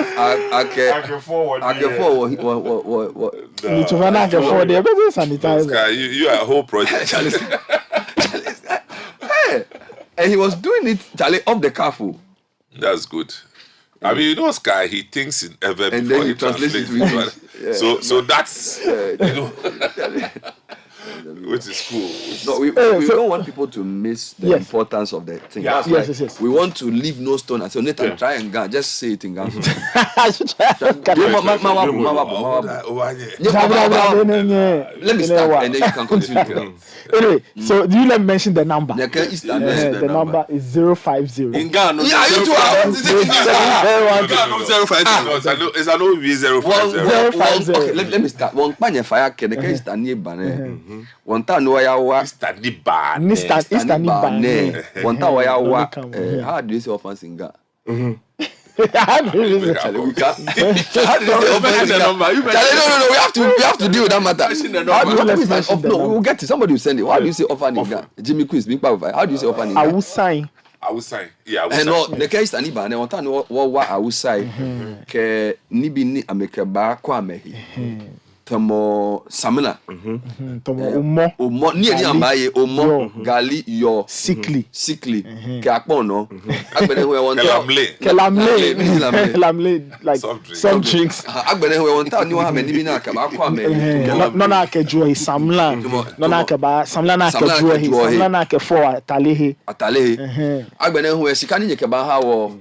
are a whole project. Hey, and he was doing it, Charlie, off the careful. That's good. I mean, you know, Sky, he thinks in ever and before then he translates it. So that's, you know, which is cool. No, we don't want people to miss the importance of the thing. Yeah. Yes. We want to leave no stone and say, Nathan, try and Ghana. Just say it in Ghana. Let me start and then you can continue. Anyway, so do you let me mention the number? The number is 050. In Ghana, yeah, you too. It's an OV 050. Okay, let me start. One panya fire can the case stand near Bane. One time no ya wa Istani Bane. One time wa ya wa. How do you say offense in Ghana? How do you say No, we have to deal with that matter. We'll get to somebody who send it. How do you say offering in Ghana? Jimmy Quiz, big power. How do you say offering in Ghana? I will sign. Yeah, I will sign. No, the case Istani Bane. One time no wa I will sign. Ke nibi ni amekeba kwa mehi. Tomo Samina. Tomo Umo. Ni ambaye Umo gali yo sickly. Ke akpono. Agbene we want Kelamle like some drinks. Agbene we want ni wa me ni bi na ka ba kwa me. No na ke joy Samla. No na ke ba Samla na ke joy. Samla na ke for Atalehe. Agbene we sika ni ke ba ha wo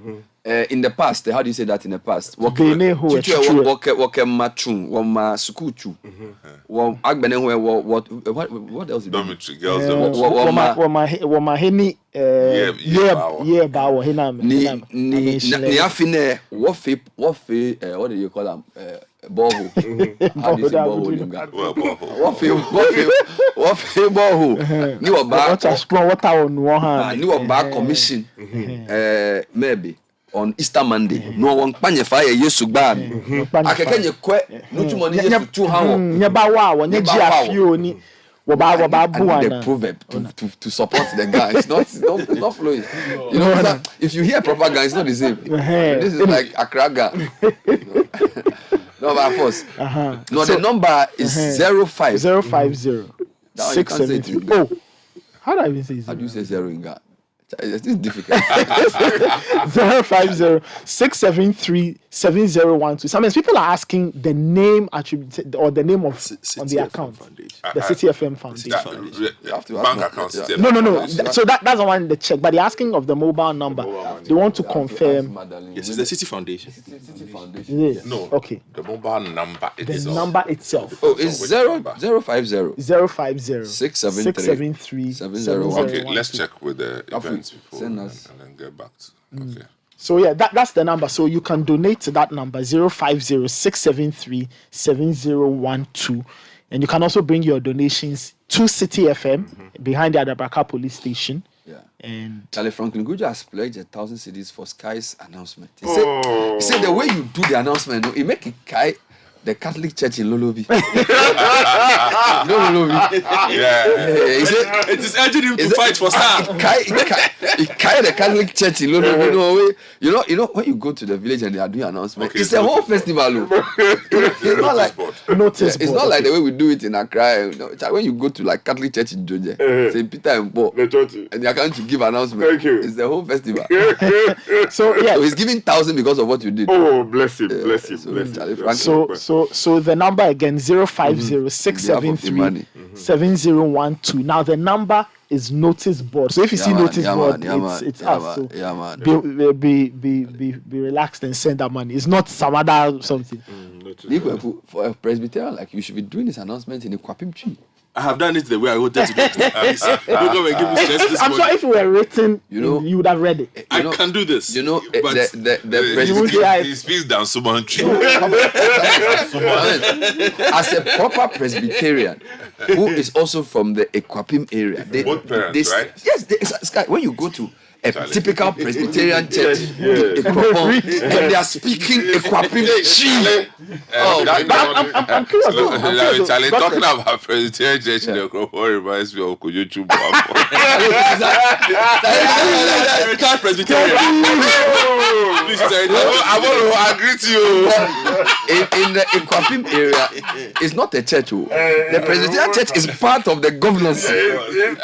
in the past, how do you say that in the past? What else is dormitory girls? What do you call them? Borehole. How do you say borehole in Ghana? What borehole? New back commission. Maybe. On Easter Monday, no one panye fire yesu bad. Akekenye kwe no tumo ni yesu tu hawo. Nyebawa wo nyejia fio ni woba buana. The proverb to support the guy. It's not flowing. You know, if you hear proper guy, it's not the same. This is like Akraga. No, of course. No, the number is 050 673. Oh, how do I even say it? How do you say zero in Ghana? It's difficult. 050-673-7012. Sometimes people are asking the name attributed or the name of on the account. The Citi FM Foundation. You have to bank account. No. So that's the one they check. But they're asking of the mobile number. They want to confirm. Yes, it's the Citi Foundation. Yes. No. Okay. The mobile number itself. The number itself. Oh, it's 050 673 7012. Okay, let's check with the events before and then get back to. Okay. So yeah, that's the number. So you can donate to that number 050-673-7012, and you can also bring your donations to Citi FM behind the Adabraka police station. Yeah. And Charlie Franklin Guja has pledged 1,000 cedis for Sky's announcement. He said the way you do the announcement, it make it Kai the Catholic Church in Lolobi. You know Lolobi? Yeah. He said, it is urging him to fight for Star. He carried the Catholic Church in Lolobi. You know when you go to the village and they are doing announcements, it's a whole festival. It's not like it's not like the way we do it in Accra. When you go to like Catholic Church in Georgia, St. Peter and Paul, and they are going to give announcements. It's the whole festival. So he's giving 1,000 because of what you did. Oh, bless him, bless him. So the number again 050-673-7012. Now the number is notice board. So if you see notice board, it's us. So be relaxed and send that money. It's not some other something. For a Presbyterian, like you should be doing this announcement in a Kwapim tree. I have done it the way I wanted to do it. I'm sure if it were written, you would have read it. I can do this. But he speaks down Suman tree. As a proper Presbyterian who is also from the Ekwapim area, both parents, right? Yes, when you go to a typical Presbyterian church in Ekwapim, and they are speaking Ekwapim tree. I'm curious. Charlie, talking about Presbyterian church in Ekwapim reminds me of Kujuchu. Presbyterian. I want to agree to you. In the Ekwapim area, it's not a church. The Presbyterian church is part of the governance. It's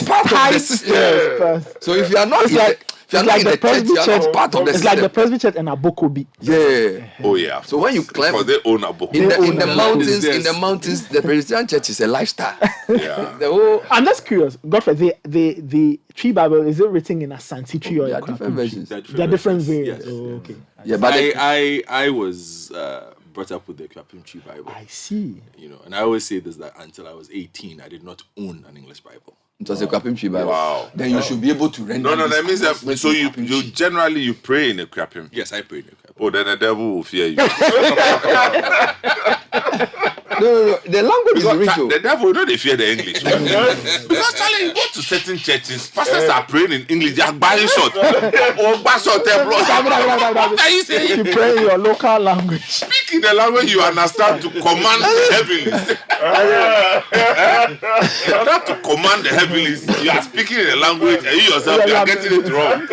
part of the system. So if you are not in the church, you are not part of the system. It's like the Presbyterian and Abokobi. Yeah. Oh yeah. So when you climb, because they own Abokobi. in the mountains, the Presbyterian church is a lifestyle. Yeah. I'm just curious, Godfrey. The tree Bible, is it written in Asante tree or there are different versions? There are different variants. Yes. Oh, okay. Yeah, but I was brought up with the Kwapim Tree Bible. I see. And I always say this, that until I was 18, I did not own an English Bible. It was a Kwapim Tree Bible. Wow. Then you should be able to render. No, that means that. So you generally pray in a Kwapim. Yes, I pray in a Kwapim. Oh, then the devil will fear you. No. The language is rich. The devil don't fear the English. Because Charlie, you go to certain churches, pastors are praying in English. They are buying short. You pray in your local language. Speak in the language you understand to command the heavens. Not to command the heavens. You are speaking in a language and you yourself you are getting it wrong.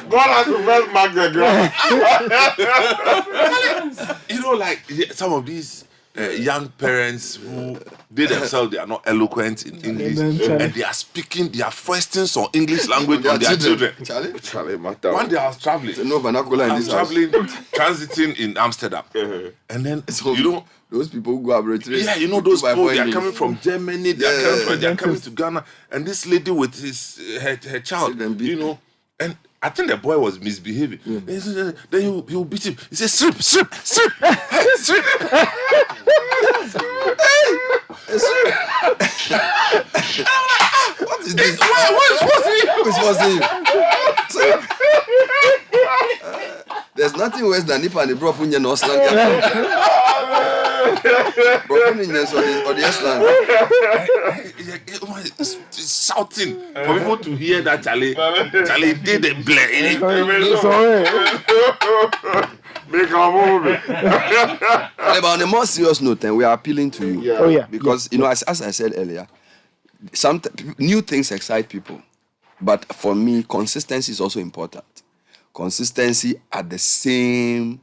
God has to first mark the ground. Like some of these young parents who they themselves they are not eloquent in English and they are speaking, they are foisting some English language on their children. Charlie, one day I was traveling. No vernacular in this traveling, transiting in Amsterdam, and then those people who go arbitrary. Yeah, those people, they are coming from Germany, they are coming to Ghana, and this lady with her child, and I think the boy was misbehaving. Yeah. Then he will beat him. He says, strip. Hey, strip. Hey, strip. What is this? What's him? There's nothing worse than Nipa and the Brofunya no slang. Brofunya or the slang. It's shouting for people to hear that Charlie did the blare. Make a movie. But on a more serious note, we are appealing to you. Oh yeah. Because as I said earlier, some new things excite people, but for me, consistency is also important. Consistency at the same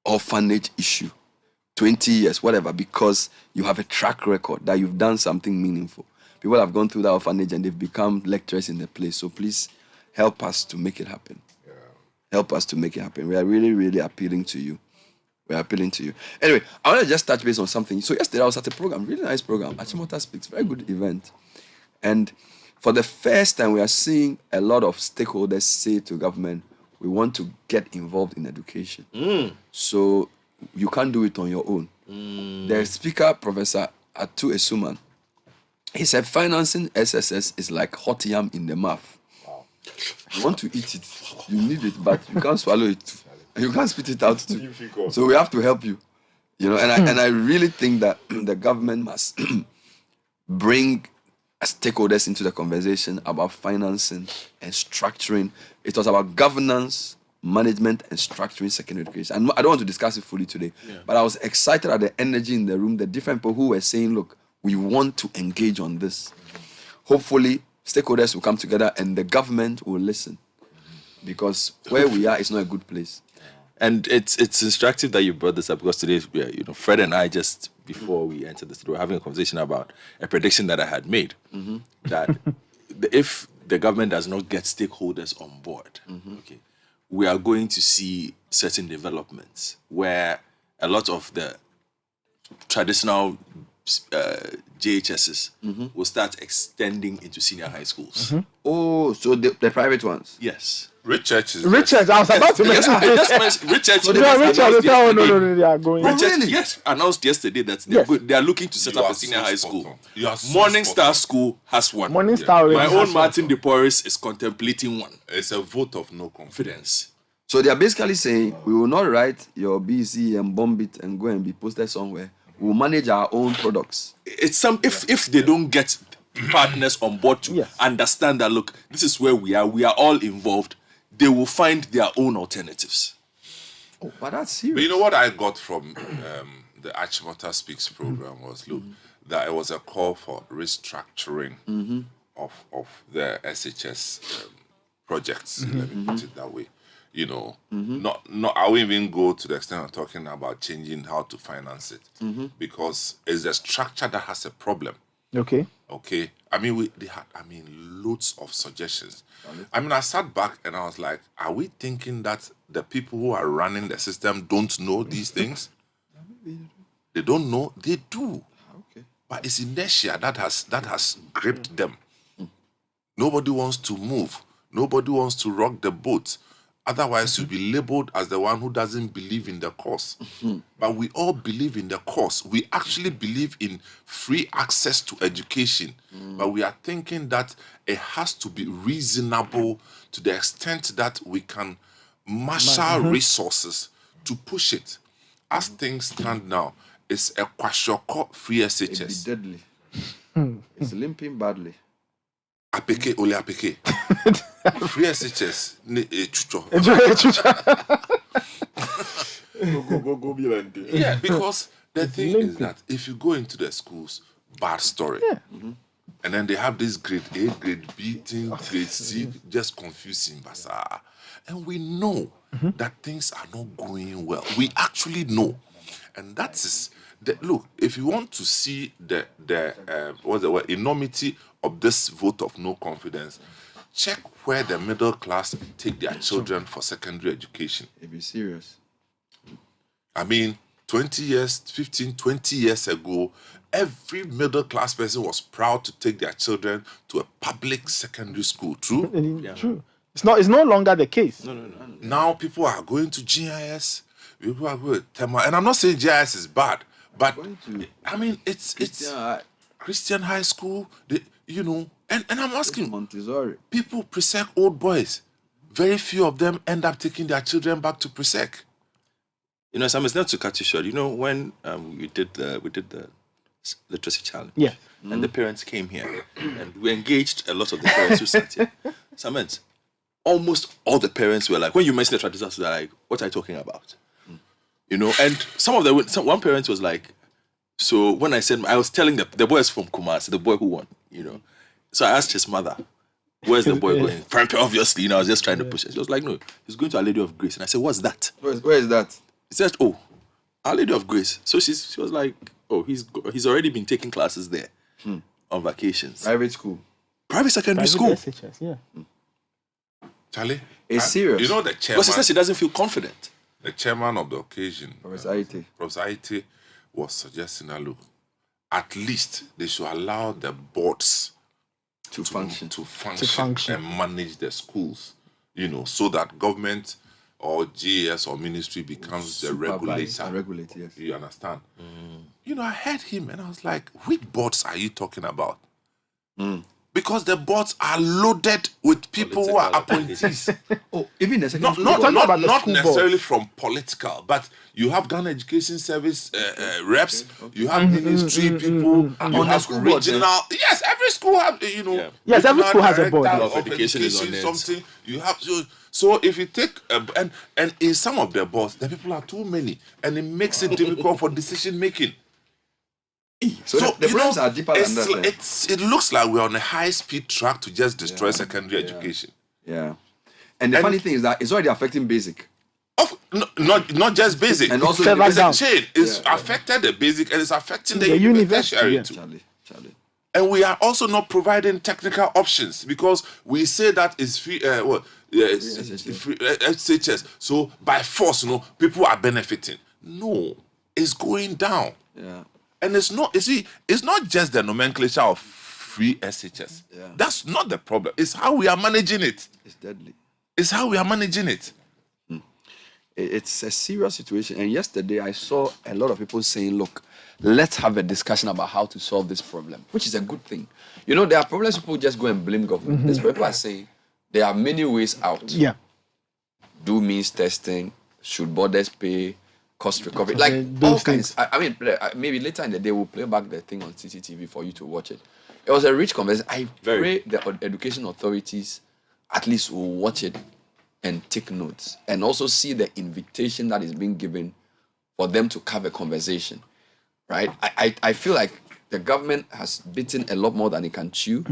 orphanage issue, 20 years, whatever, because you have a track record that you've done something meaningful. People have gone through that orphanage and they've become lecturers in the place. So please help us to make it happen. Yeah. Help us to make it happen. We are really, really appealing to you. We are appealing to you. Anyway, I want to just touch base on something. So yesterday I was at a program, really nice program, Achimota Speaks, very good event. And for the first time, we are seeing a lot of stakeholders say to government, we want to get involved in education. So you can't do it on your own. The speaker, Professor Atu Esuman, he said financing SSS is like hot yam in the mouth. Wow. You want to eat it, you need it, but you can't swallow it. And you can't spit it out too. So we have to help you. And I really think that the government must bring stakeholders into the conversation about financing and structuring. It was about governance, management and structuring secondary education. I don't want to discuss it fully today, but I was excited at the energy in the room, the different people who were saying, look, we want to engage on this. Hopefully, stakeholders will come together and the government will listen, because where we are is not a good place. And it's instructive that you brought this up, because today, Fred and I, just before we entered the studio, were having a conversation about a prediction that I had made, that if the government does not get stakeholders on board, okay, we are going to see certain developments where a lot of the traditional JHSs will start extending into senior high schools. Oh, so the private ones? Yes. Rich churches. I was about to mention this. Rich churches. They are going. Yes, announced yesterday that they are looking to set up a senior high school. Morning Star School has one. Morning Star. My own Martin De Porres is contemplating one. It's a vote of no confidence. So they are basically saying, we will not write your BC and bomb it and go and be posted somewhere. We will manage our own products. It's if they don't get partners on board to understand that, look, this is where we are all involved, they will find their own alternatives. Oh, but that's serious. But you know what I got from the Achimota Speaks program was, look, that it was a call for restructuring of the SHS projects. Let me put it that way. You know, not I won't even go to the extent of talking about changing how to finance it, because it's the structure that has a problem. Okay. I mean, they had loads of suggestions. I mean, I sat back and I was like, are we thinking that the people who are running the system don't know these things? They don't know. They do. Okay. But it's inertia that has gripped them. Nobody wants to move. Nobody wants to rock the boat. Otherwise, you'll be labeled as the one who doesn't believe in the cause. But we all believe in the cause. We actually believe in free access to education. But we are thinking that it has to be reasonable to the extent that we can marshal resources to push it. As things stand now, it's a kwashoko free SHS. It's deadly. It's limping badly. Apeke, ole apeke. Free SHS. Chucho. Yeah, because the thing is that if you go into the schools, bad story. And then they have this grade A, grade B thing, grade C, just confusing bazaar. And we know that things are not going well. We actually know. And that is look, if you want to see the what's the word, enormity of this vote of no confidence, check where the middle class take their children for secondary education. It be serious. I mean, 20 years ago, every middle class person was proud to take their children to a public secondary school. True? True. It's no longer the case. No. Now people are going to GIS. People are going to Tema. And I'm not saying GIS is bad, but I mean, it's Christian high school, and I'm asking, Montessori. People presec old boys. Very few of them end up taking their children back to presec. Sam, it's not to cut you short. When we did the literacy challenge, and the parents came here, and we engaged a lot of the parents who sat here. Sam, almost all the parents were like, when you mentioned the traditions, they're like, what are you talking about? And some of them, one parent was like, so when I said, I was telling the boy is from Kumasi, the boy who won, So I asked his mother, where's the boy going? Obviously, I was just trying to push it. She was like, no, he's going to Our Lady of Grace. And I said, what's that? Where is that? He said, oh, Our Lady of Grace. So she was like, oh, he's already been taking classes there on vacations. Private school. Private secondary school. SHS, Charlie? It's serious. The chairman... Because she said she doesn't feel confident. The chairman of the occasion, Professor Aite, was suggesting that, look, at least they should allow the boards to function and manage the schools, so that government or GAS or ministry becomes the regulator. Regulate, yes. You understand? I heard him and I was like, which boards are you talking about? because the boards are loaded with people who are appointees. Even the second not necessarily from political, but you have Ghana Education Service reps, you have ministry people, you have regional. Yes, every school have Yes, every school has a board. Of education is on something. You have so if you take and in some of the boards, the people are too many, and it makes it difficult for decision making. So the problems are deeper than that. It looks like we're on a high-speed track to just destroy secondary education. Yeah. And the funny thing is that it's already affecting basic. Not just basic. And also it's a chain. It's affected the basic and it's affecting the university too. Charlie. And we are also not providing technical options because we say that it's free. Free SHS. So by force, people are benefiting. No, it's going down. Yeah. And it's not just the nomenclature of free SHS. Yeah. That's not the problem. It's how we are managing it. It's deadly. It's how we are managing it. It's a serious situation. And yesterday I saw a lot of people saying, look, let's have a discussion about how to solve this problem, which is a good thing. There are problems people just go and blame government. These people are saying there are many ways out. Yeah. Do means testing, should borders pay, cost recovery, like all kinds. I mean, maybe later in the day we'll play back the thing on CCTV for you to watch it. It was a rich conversation. I pray the education authorities at least will watch it and take notes and also see the invitation that is being given for them to have a conversation, right? I feel like the government has bitten a lot more than it can chew,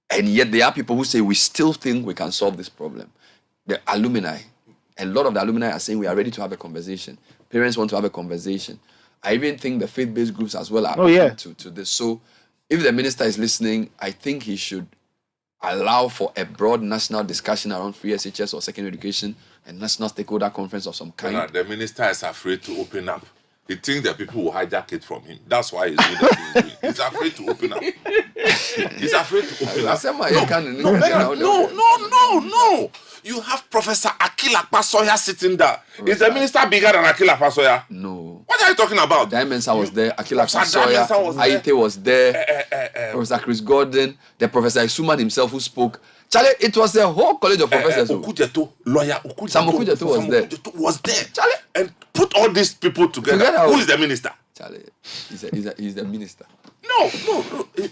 and yet there are people who say we still think we can solve this problem. The alumni, a lot of the alumni are saying we are ready to have a conversation. Parents want to have a conversation. I even think the faith-based groups as well are open to this. So if the minister is listening, I think he should allow for a broad national discussion around free SHS or secondary education and national stakeholder conference of some kind. The minister is afraid to open up. He thinks that people will hijack it from him. That's why he's doing what he's doing. He's afraid to open up. He's afraid to open up. No. You have Professor Akila Pasoya sitting there. Is the minister bigger than Akila Pasoya? No. What are you talking about? Dimensa was there. Akila Pasoya. Aite was there. Professor Chris Gordon. The Professor Isuman himself who spoke. Charlie, it was the whole college of professors. Lawyer Okujeto was there. Charlie. And put all these people together. Who is the minister? Charlie, he's the minister. No.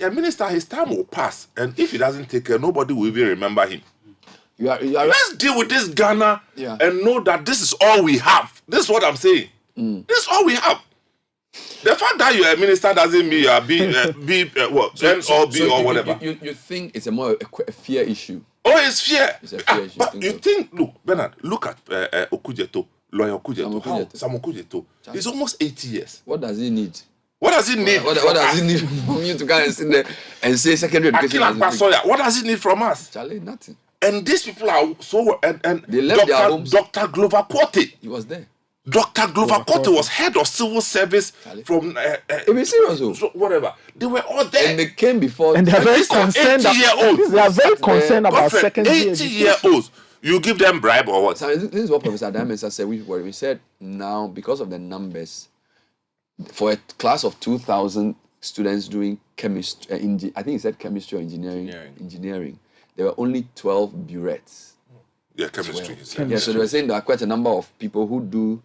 A minister, his time will pass. And if he doesn't take care, nobody will even remember him. Let's deal with this Ghana and know that this is all we have. This is what I'm saying. This is all we have. The fact that you're a minister doesn't mean you are or whatever. You think it's a fear issue? Oh, it's fear. It's a fear issue. But you think, look, Bernard, look at Okujeto, lawyer Okujeto. Sam Okujeto. He's almost 80 years. What does he need? What does he need? What does he need from you to go and sit there and say secondary education? What does he need from us? Charlie, nothing. And these people are so and they left their homes. Dr. Glover Quote. He was there. Dr. Glover Quote was head of civil service from serious, whatever. They were all there. And they came before. And they are very concerned. They are very concerned about secondary 80-year-olds. You give them bribe or what? So this is what Professor Diamond said. We said now because of the numbers, for a class of 2,000 students doing chemistry, I think he said chemistry or engineering. There were only 12 burettes. Yeah, chemistry. Yeah, so they were saying there are quite a number of people who do,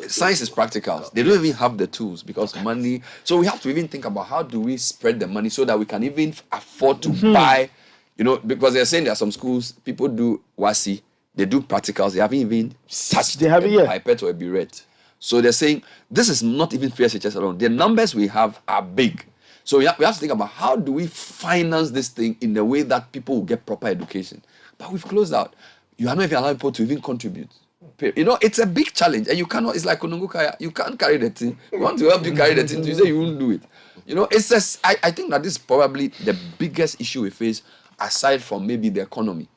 science is practical. They don't even have the tools because money. So we have to even think about how do we spread the money so that we can even afford to buy, because they're saying there are some schools, people do WASI, they do practicals, they haven't even touched a pipette or a burette. So they're saying this is not even free SHS alone. The numbers we have are big. So we have to think about how do we finance this thing in a way that people will get proper education. But we've closed out. You are not even allowing people to even contribute. It's a big challenge. And you cannot, it's like Konongo Kaya, you can't carry the thing. We want to help you carry the thing. You say you won't do it. It's just, I think that this is probably the biggest issue we face aside from maybe the economy.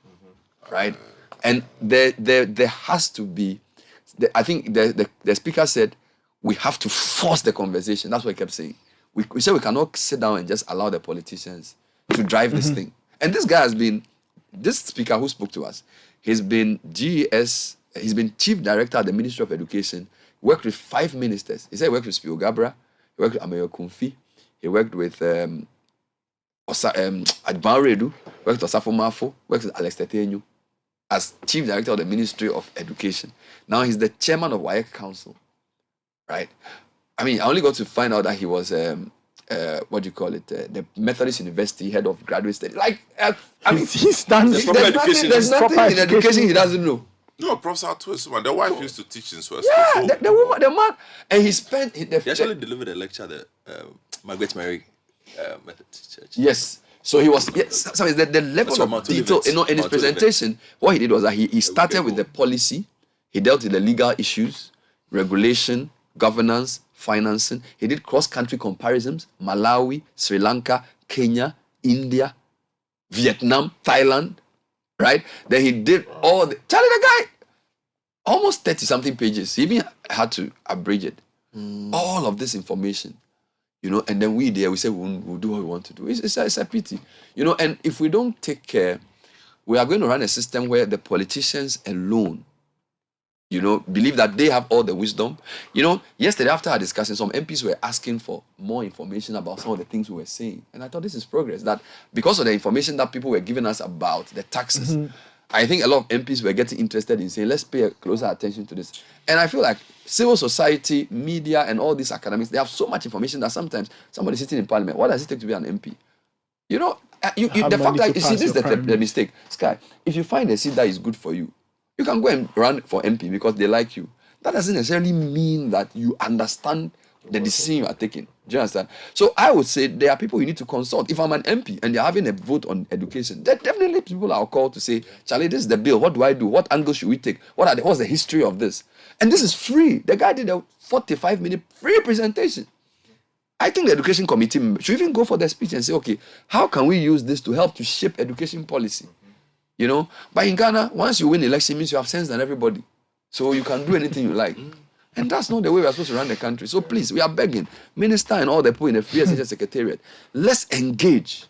Right? And there has to be, I think the speaker said, we have to force the conversation. That's what he kept saying. We said we cannot sit down and just allow the politicians to drive this thing. And this guy has been, this speaker who spoke to us, he's been GES, he's been chief director at the Ministry of Education, worked with 5 ministers. He said he worked with Spio Gabra, he worked with Ameyo Kumfi, he worked with Adbaredu, worked with Osafo Mafo, worked with Alex Tetenyu as Chief Director of the Ministry of Education. Now he's the chairman of WAEC Council, right? I mean, I only got to find out that he was, the Methodist University head of graduate studies. He's done there's nothing in education he doesn't know. No, Professor Twist, man. The wife used to teach in Swiss. Yeah, the man, and he spent. He actually delivered a lecture at the Margaret Mary Methodist Church. Yes. So he was. Yes, so the level of detail, in his presentation, what he did was that he started with the policy. He dealt with the legal issues, regulation, governance, financing. He did cross-country comparisons: Malawi, Sri Lanka, Kenya, India, Vietnam, Thailand. Right? Then he did all the... Charlie, the guy, almost 30-something pages. He even had to abridge it. All of this information, and then we say we'll do what we want to do. It's a pity. And if we don't take care, we are going to run a system where the politicians alone, believe that they have all the wisdom. Yesterday after our discussion, some MPs were asking for more information about some of the things we were saying. And I thought this is progress. That because of the information that people were giving us about the taxes, I think a lot of MPs were getting interested in saying, let's pay closer attention to this. And I feel like civil society, media, and all these academics, they have so much information that sometimes somebody sitting in parliament, what does it take to be an MP? The fact that, you see, this is the mistake. Sky, if you find a seat that is good for you, you can go and run for MP because they like you. That doesn't necessarily mean that you understand the decision you are taking. Do you understand? So I would say there are people you need to consult. If I'm an MP and they're having a vote on education, there definitely people are called to say, Charlie, this is the bill. What do I do? What angle should we take? What's the history of this? And this is free. The guy did a 45-minute free presentation. I think the education committee should even go for the speech and say, okay, how can we use this to help to shape education policy? But in Ghana, once you win election, means you have sense than everybody. So you can do anything you like. And that's not the way we're supposed to run the country. So please, we are begging, Minister and all the people in the Free SHS Secretariat, let's engage.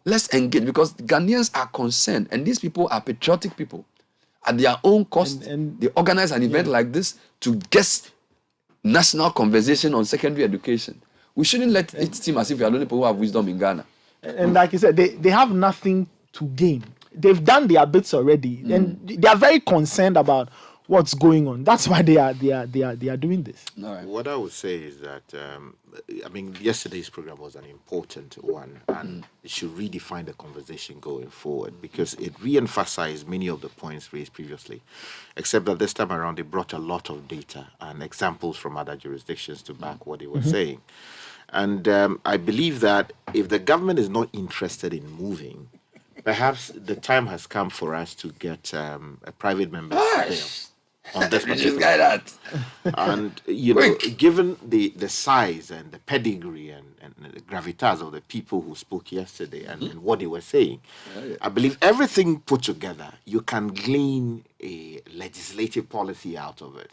Let's engage because Ghanaians are concerned and these people are patriotic people. At their own cost, they organize an event like this to get national conversation on secondary education. We shouldn't let it seem as if we are the only people who have wisdom in Ghana. And like you said, they have nothing to gain. They've done their bits already, and they are very concerned about what's going on. That's why they are doing this. All right. What I would say is that yesterday's program was an important one, and it should redefine the conversation going forward because it re-emphasized many of the points raised previously, except that this time around they brought a lot of data and examples from other jurisdictions to back what they were saying. And I believe that if the government is not interested in moving, perhaps the time has come for us to get a private member's bill on this particular. And given the size and the pedigree and the gravitas of the people who spoke yesterday and what they were saying, I believe everything put together, you can glean a legislative policy out of it.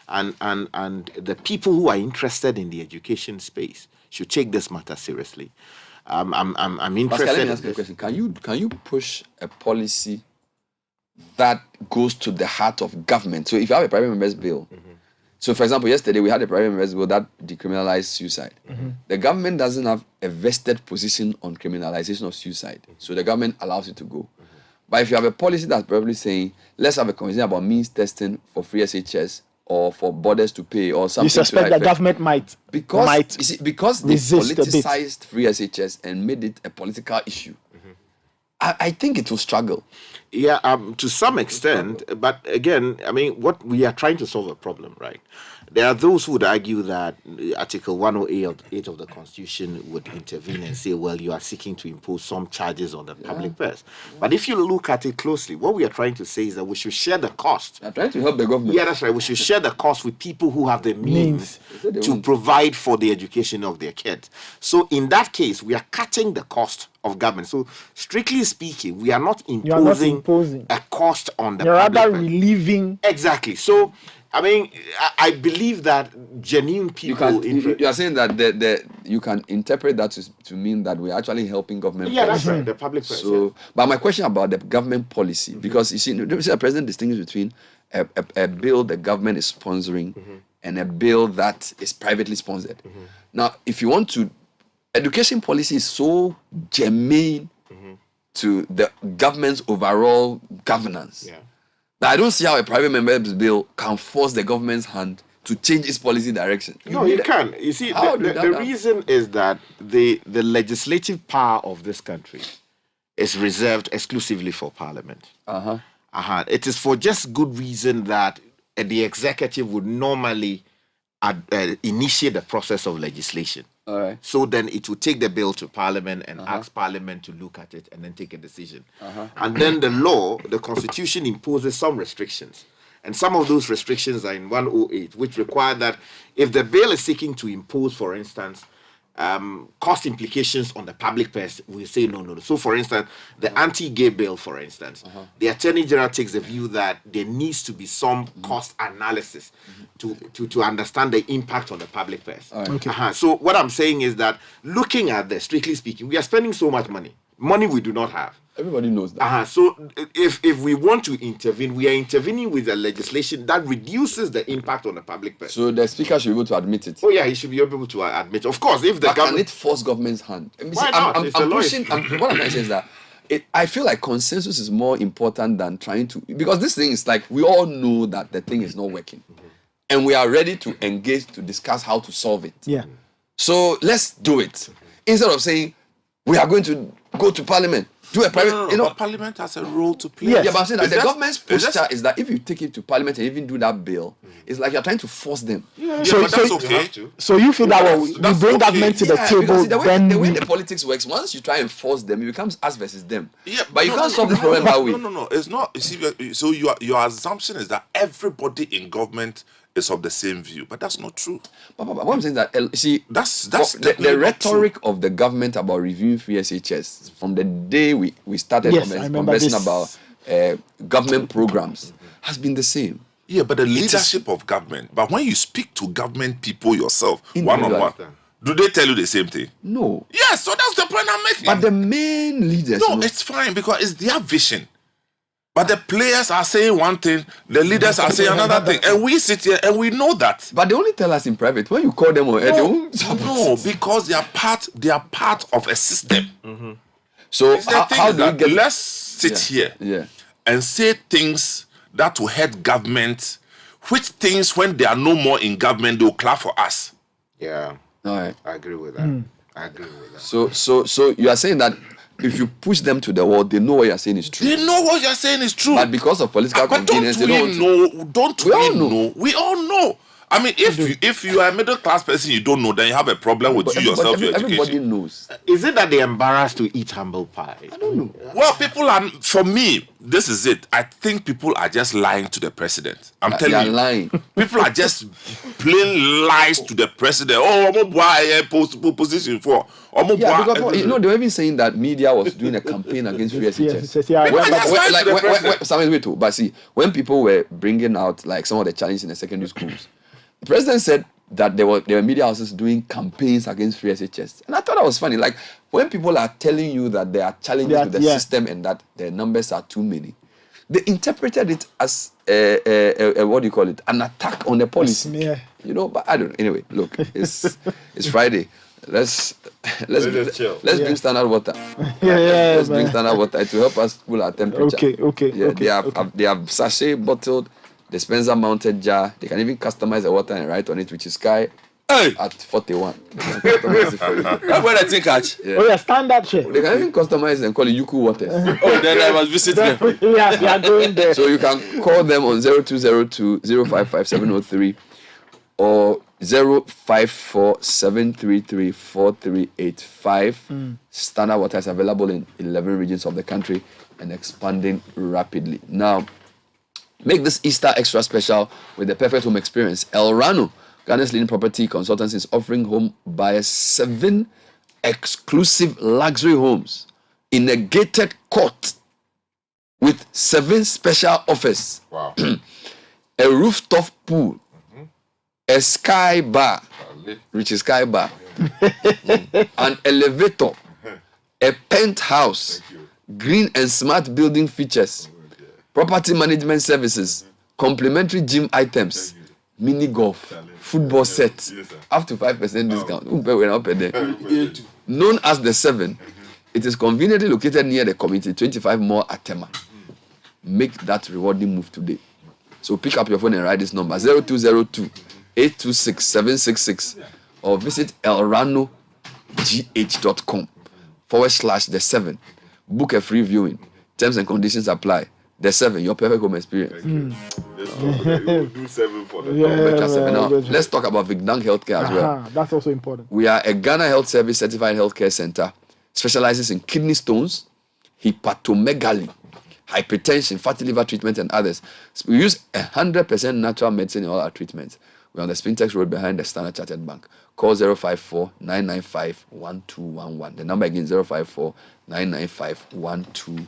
And the people who are interested in the education space should take this matter seriously. I'm interested. Pascal, let me ask you a question. Can you push a policy that goes to the heart of government? So if you have a private members bill, so for example, yesterday we had a private members bill that decriminalized suicide. The government doesn't have a vested position on criminalization of suicide, so the government allows it to go. But if you have a policy that's probably saying, let's have a conversation about means testing for free SHS or for borders to pay or something. You suspect the government might they politicized free SHS and made it a political issue. I think it will struggle. Yeah, to some extent. But again, what we are trying to solve a problem, right? There are those who would argue that Article 108 of the Constitution would intervene and say, well, you are seeking to impose some charges on the public purse. But if you look at it closely, what we are trying to say is that we should share the cost. We are trying to help the government. Yeah, that's right. We should share the cost with people who have the means to provide for the education of their kids. So in that case, we are cutting the cost of government. So strictly speaking, we are not imposing a cost on the public. You're rather relieving. Exactly. So I believe that genuine people... You are saying that you can interpret that to mean that we're actually helping government policy. That's right, the public policy. So, but my question about the government policy, because you see, the president distinguishes between a bill the government is sponsoring and a bill that is privately sponsored. Now, if you want to education policy is so germane to the government's overall governance. Yeah. Now, I don't see how a private member's bill can force the government's hand to change its policy direction. No, you can. You see, the reason is that the legislative power of this country is reserved exclusively for Parliament. It is for just good reason that the executive would normally initiate the process of legislation. All right. So then it will take the bill to Parliament and ask Parliament to look at it and then take a decision. And then the Constitution imposes some restrictions. And some of those restrictions are in 108, which require that if the bill is seeking to impose, for instance, cost implications on the public purse, we say no. So, for instance, the anti-gay bill, for instance, the Attorney General takes the view that there needs to be some cost analysis to understand the impact on the public purse. So, what I'm saying is that looking at this, strictly speaking, we are spending so much money we do not have. Everybody knows that. So if we want to intervene, we are intervening with a legislation that reduces the impact on the public purse. So the speaker should be able to admit it. Oh yeah, he should be able to admit. Of course, if the government... Can it force government's hand? Why not? I'm pushing... what I'm saying is that I feel like consensus is more important than trying to... Because this thing is like, we all know that the thing is not working. And we are ready to engage to discuss how to solve it. Yeah. So let's do it. Instead of saying, we are going to go to Parliament. Do a private, but Parliament has a role to play. Yeah, but I'm saying that the government's posture is that if you take it to Parliament and even do that bill, it's like you're trying to force them. So but that's okay. So you feel that we bring government to the table, the way the politics works, once you try and force them, it becomes us versus them. Yeah, but you can't solve the problem that way. No. It's not. You see, so your assumption is that everybody in government is of the same view, but that's not true. But what I'm saying is that see, that's the rhetoric of the government about reviewing free SHS from the day we started conversing about government programs has been the same. Yeah, but the leadership of government. But when you speak to government people yourself, one-on-one, do they tell you the same thing? No. Yes, so that's the point I'm making. But the main leaders... No, it's fine because it's their vision. But the players are saying one thing, the leaders are saying another thing, and we sit here and we know that. But they only tell us in private. When you call them on air, no, because they are part of a system. So how do we get? Let's sit here and say things that will hurt government, which things when they are no more in government, they will clap for us. Yeah, all right, I agree with that. I agree with that. So you are saying that if you push them to the wall, they know what you're saying is true. They know what you're saying is true. But because of political convenience, they don't know. We all know. I mean, if you are a middle class person, you don't know, then you have a problem with you yourself, your education. Everybody knows. Is it that they're embarrassed to eat humble pie? I don't know. Well, people are, for me, this is it. I think people are just lying to the president. I'm telling you. Lying. People are just plain lies to the president. Oh, I'm a position for. Because they were even saying that media was doing a campaign against free SHS. But see, when people were bringing out like some of the challenges in the secondary schools, the president said that there were media houses doing campaigns against free SHS. And I thought that was funny. Like, when people are telling you that there are challenges with the system and that the numbers are too many, they interpreted it as what do you call it? An attack on the policy. Yeah. You know, but I don't know. Anyway, look, it's Friday. Let's drink standard water. Let's drink standard water to help us cool our temperature. Okay. They have sachet bottled, dispenser mounted jar. They can even customize the water and write on it, which is Sky at 41. That's what I think, catch. Oh yeah, standard share. They can even customize and call it Yuku Waters. Then I must visit them. We are going there. So you can call them on 0202 055 703 or 054 733 4385. Standard water is available in 11 regions of the country and expanding rapidly. Now, make this Easter extra special with the perfect home experience. El Rano, Ghana's leading property consultancy, is offering home buyers 7 exclusive luxury homes in a gated court with 7 special offers. Wow. A rooftop pool, a sky bar, which is sky bar, an elevator, a penthouse, green and smart building features, property management services, complimentary gym items, mini golf, football set, up to 5% discount. known as the 7. It is conveniently located near the community, 25 more Atema. Make that rewarding move today. So pick up your phone and write this number, 0202-826-766, or visit elranogh.com/the7. Book a free viewing. Terms and conditions apply. The 7, your perfect home experience. Do 7 for the Now, let's talk about Vigdang Healthcare as well. That's also important. We are a Ghana Health Service certified healthcare center, specializes in kidney stones, hepatomegaly, hypertension, fatty liver treatment, and others. So we use 100% natural medicine in all our treatments. We're on the Spintex Road behind the Standard Chartered Bank. Call 054-995-1211. The number again, 054-995-1211.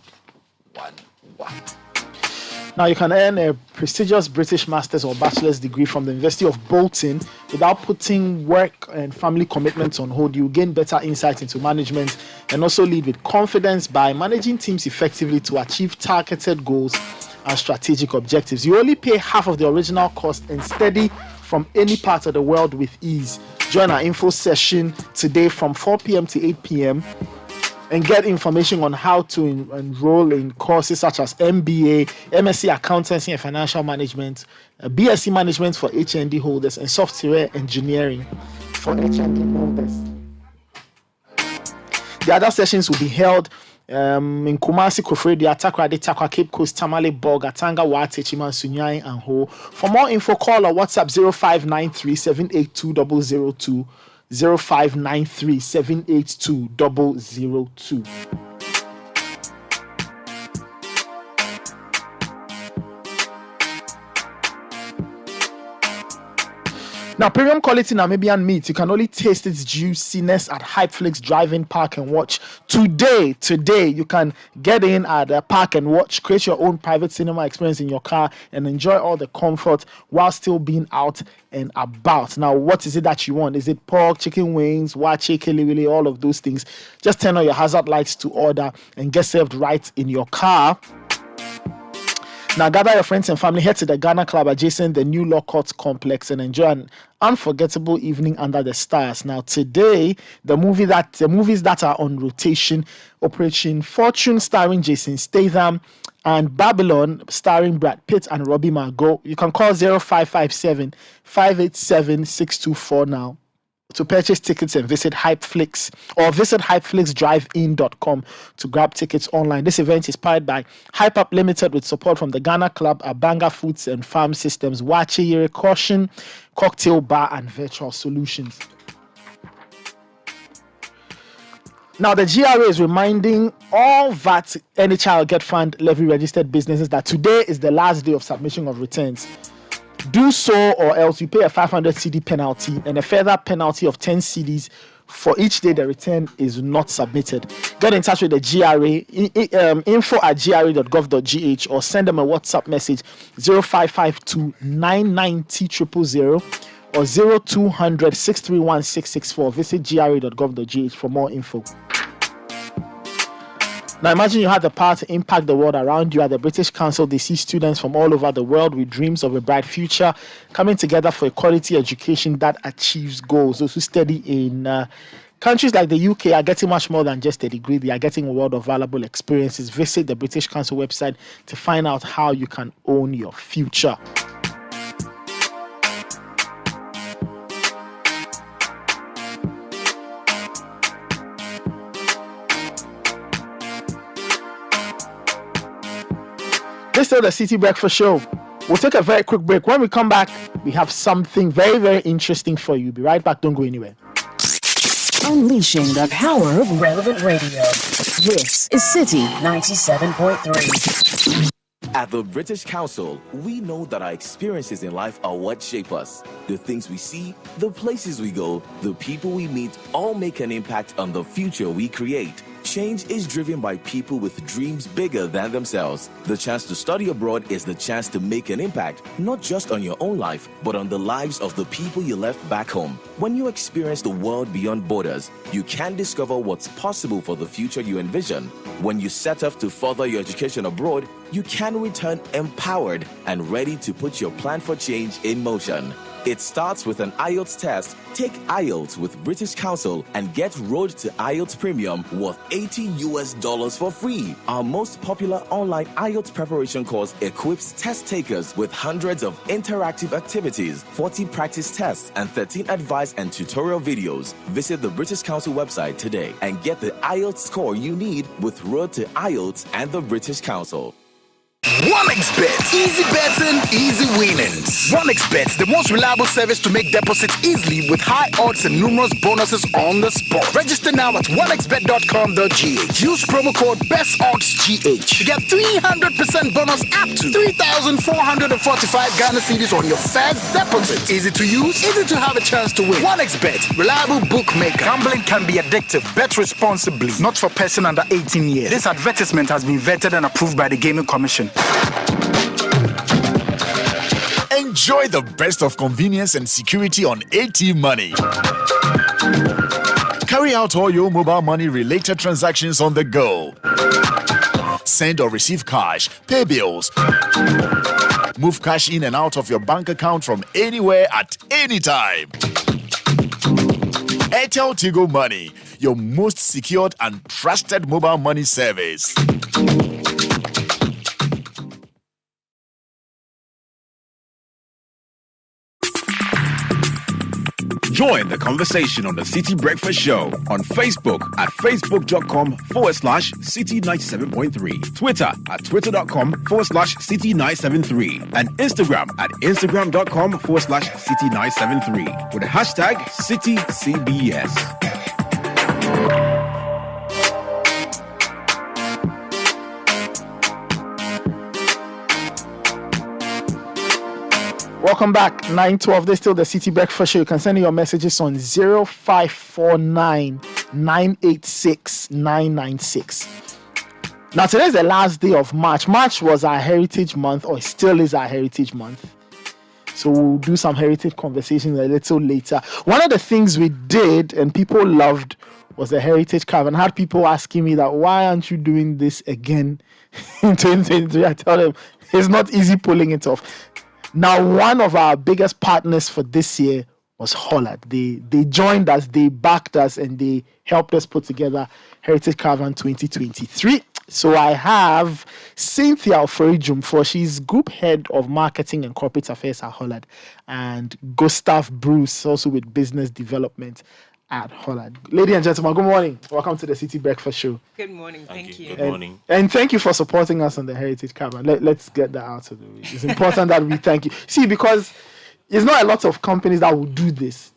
Now, you can earn a prestigious British Master's or Bachelor's degree from the University of Bolton without putting work and family commitments on hold. You gain better insight into management and also lead with confidence by managing teams effectively to achieve targeted goals and strategic objectives. You only pay half of the original cost and study from any part of the world with ease. Join our info session today from 4 p.m. to 8 p.m. and get information on how to enroll in courses such as MBA, MSc Accountancy and Financial Management, BSc Management for HND holders, and Software Engineering for HND holders. The other sessions will be held in Kumasi, Kofredi, Takoradi, Takwa, Cape Coast, Tamale, Bolga, Tanga, Wate, Chiman, Sunyai, and Ho. For more info, call or WhatsApp 0593-782-002. 0593-782-002. Now, premium quality Namibian meat, you can only taste its juiciness at Hypeflix Drive-In Park and Watch. Today, you can get in at Park and Watch, create your own private cinema experience in your car, and enjoy all the comfort while still being out and about. Now, what is it that you want? Is it pork, chicken wings, wache, kiliwili, all of those things? Just turn on your hazard lights to order and get served right in your car. Now, gather your friends and family, head to the Ghana Club adjacent the new Law Courts complex and enjoy an unforgettable evening under the stars. Now, today, the movies that are on rotation: Operation Fortune starring Jason Statham and Babylon starring Brad Pitt and Robbie Margot. You can call 0557-587-624 now to purchase tickets and visit Hypeflix or visit hypeflixdrivein.com to grab tickets online. This event is powered by Hype Up Limited with support from the Ghana Club, Abanga Foods and Farm Systems, Wache Yere Caution, Cocktail Bar and Virtual Solutions. Now, the GRA is reminding all VAT NHIL Get Fund levy registered businesses that today is the last day of submission of returns. Do so or else you pay a 500 CD penalty and a further penalty of 10 CDs for each day the return is not submitted. Get in touch with the GRA, info@gra.gov.gh, or send them a WhatsApp message 0552-990-000 or 0200-631-664. Visit gra.gov.gh for more info. Now, imagine you had the power to impact the world around you. At the British Council, they see students from all over the world with dreams of a bright future coming together for a quality education that achieves goals. Those who study in countries like the UK are getting much more than just a degree. They are getting a world of valuable experiences. Visit the British Council website to find out how you can own your future. This is the Citi Breakfast Show. We'll take a very quick break. When we come back, we have something very, very interesting for you. Be right back. Don't go anywhere. Unleashing the power of relevant radio. This is Citi 97.3. At the British Council, we know that our experiences in life are what shape us. The things we see, the places we go, the people we meet, all make an impact on the future we create. Change is driven by people with dreams bigger than themselves. The chance to study abroad is the chance to make an impact, not just on your own life, but on the lives of the people you left back home. When you experience the world beyond borders, you can discover what's possible for the future you envision. When you set off to further your education abroad, you can return empowered and ready to put your plan for change in motion. It starts with an IELTS test. Take IELTS with British Council and get Road to IELTS Premium worth $80 for free. Our most popular online IELTS preparation course equips test takers with hundreds of interactive activities, 40 practice tests, and 13 advice and tutorial videos. Visit the British Council website today and get the IELTS score you need with Road to IELTS and the British Council. 1xBet. Easy betting, easy winnings. 1xBet, the most reliable service to make deposits easily with high odds and numerous bonuses on the spot. Register now at 1xBet.com.gh. Use promo code BESTODDSGH to get 300% bonus up to 3,445 Ghana cedis on your first deposit. Easy to use, easy to have a chance to win. 1xBet, reliable bookmaker. Gambling can be addictive. Bet responsibly. Not for person under 18 years. This advertisement has been vetted and approved by the Gaming Commission. Enjoy the best of convenience and security on AT Money. Carry out all your mobile money related transactions on the go. Send or receive cash, pay bills, move cash in and out of your bank account from anywhere at any time. Airtel Tigo Money, your most secured and trusted mobile money service. Join the conversation on the Citi Breakfast Show on Facebook at facebook.com/Citi97.3, Twitter at twitter.com/Citi973, and Instagram at instagram.com/Citi973 with the hashtag CitiCBS. Welcome back. 9:12. This is still the Citi Breakfast Show. You can send in your messages on 0549 986 996. Now, today is the last day of March. March was our Heritage Month, or still is our Heritage Month. So we'll do some heritage conversations a little later. One of the things we did and people loved was the Heritage Caravan. I had people asking me that, why aren't you doing this again in 2023? I tell them it's not easy pulling it off. Now, one of our biggest partners for this year was Hollard. They joined us, they backed us, and they helped us put together Heritage Caravan 2023. So I have Cynthia Ofori-Jumfo. She's Group Head of Marketing and Corporate Affairs at Hollard, and Gustav Bruce, also with Business Development at Hollard. Ladies and gentlemen, good morning. Welcome to the Citi Breakfast Show. Good morning. Thank you. Good morning. And thank you for supporting us on the Heritage Caravan. Let's get that out of the way. It's important that we thank you. See, because it's not a lot of companies that will do this.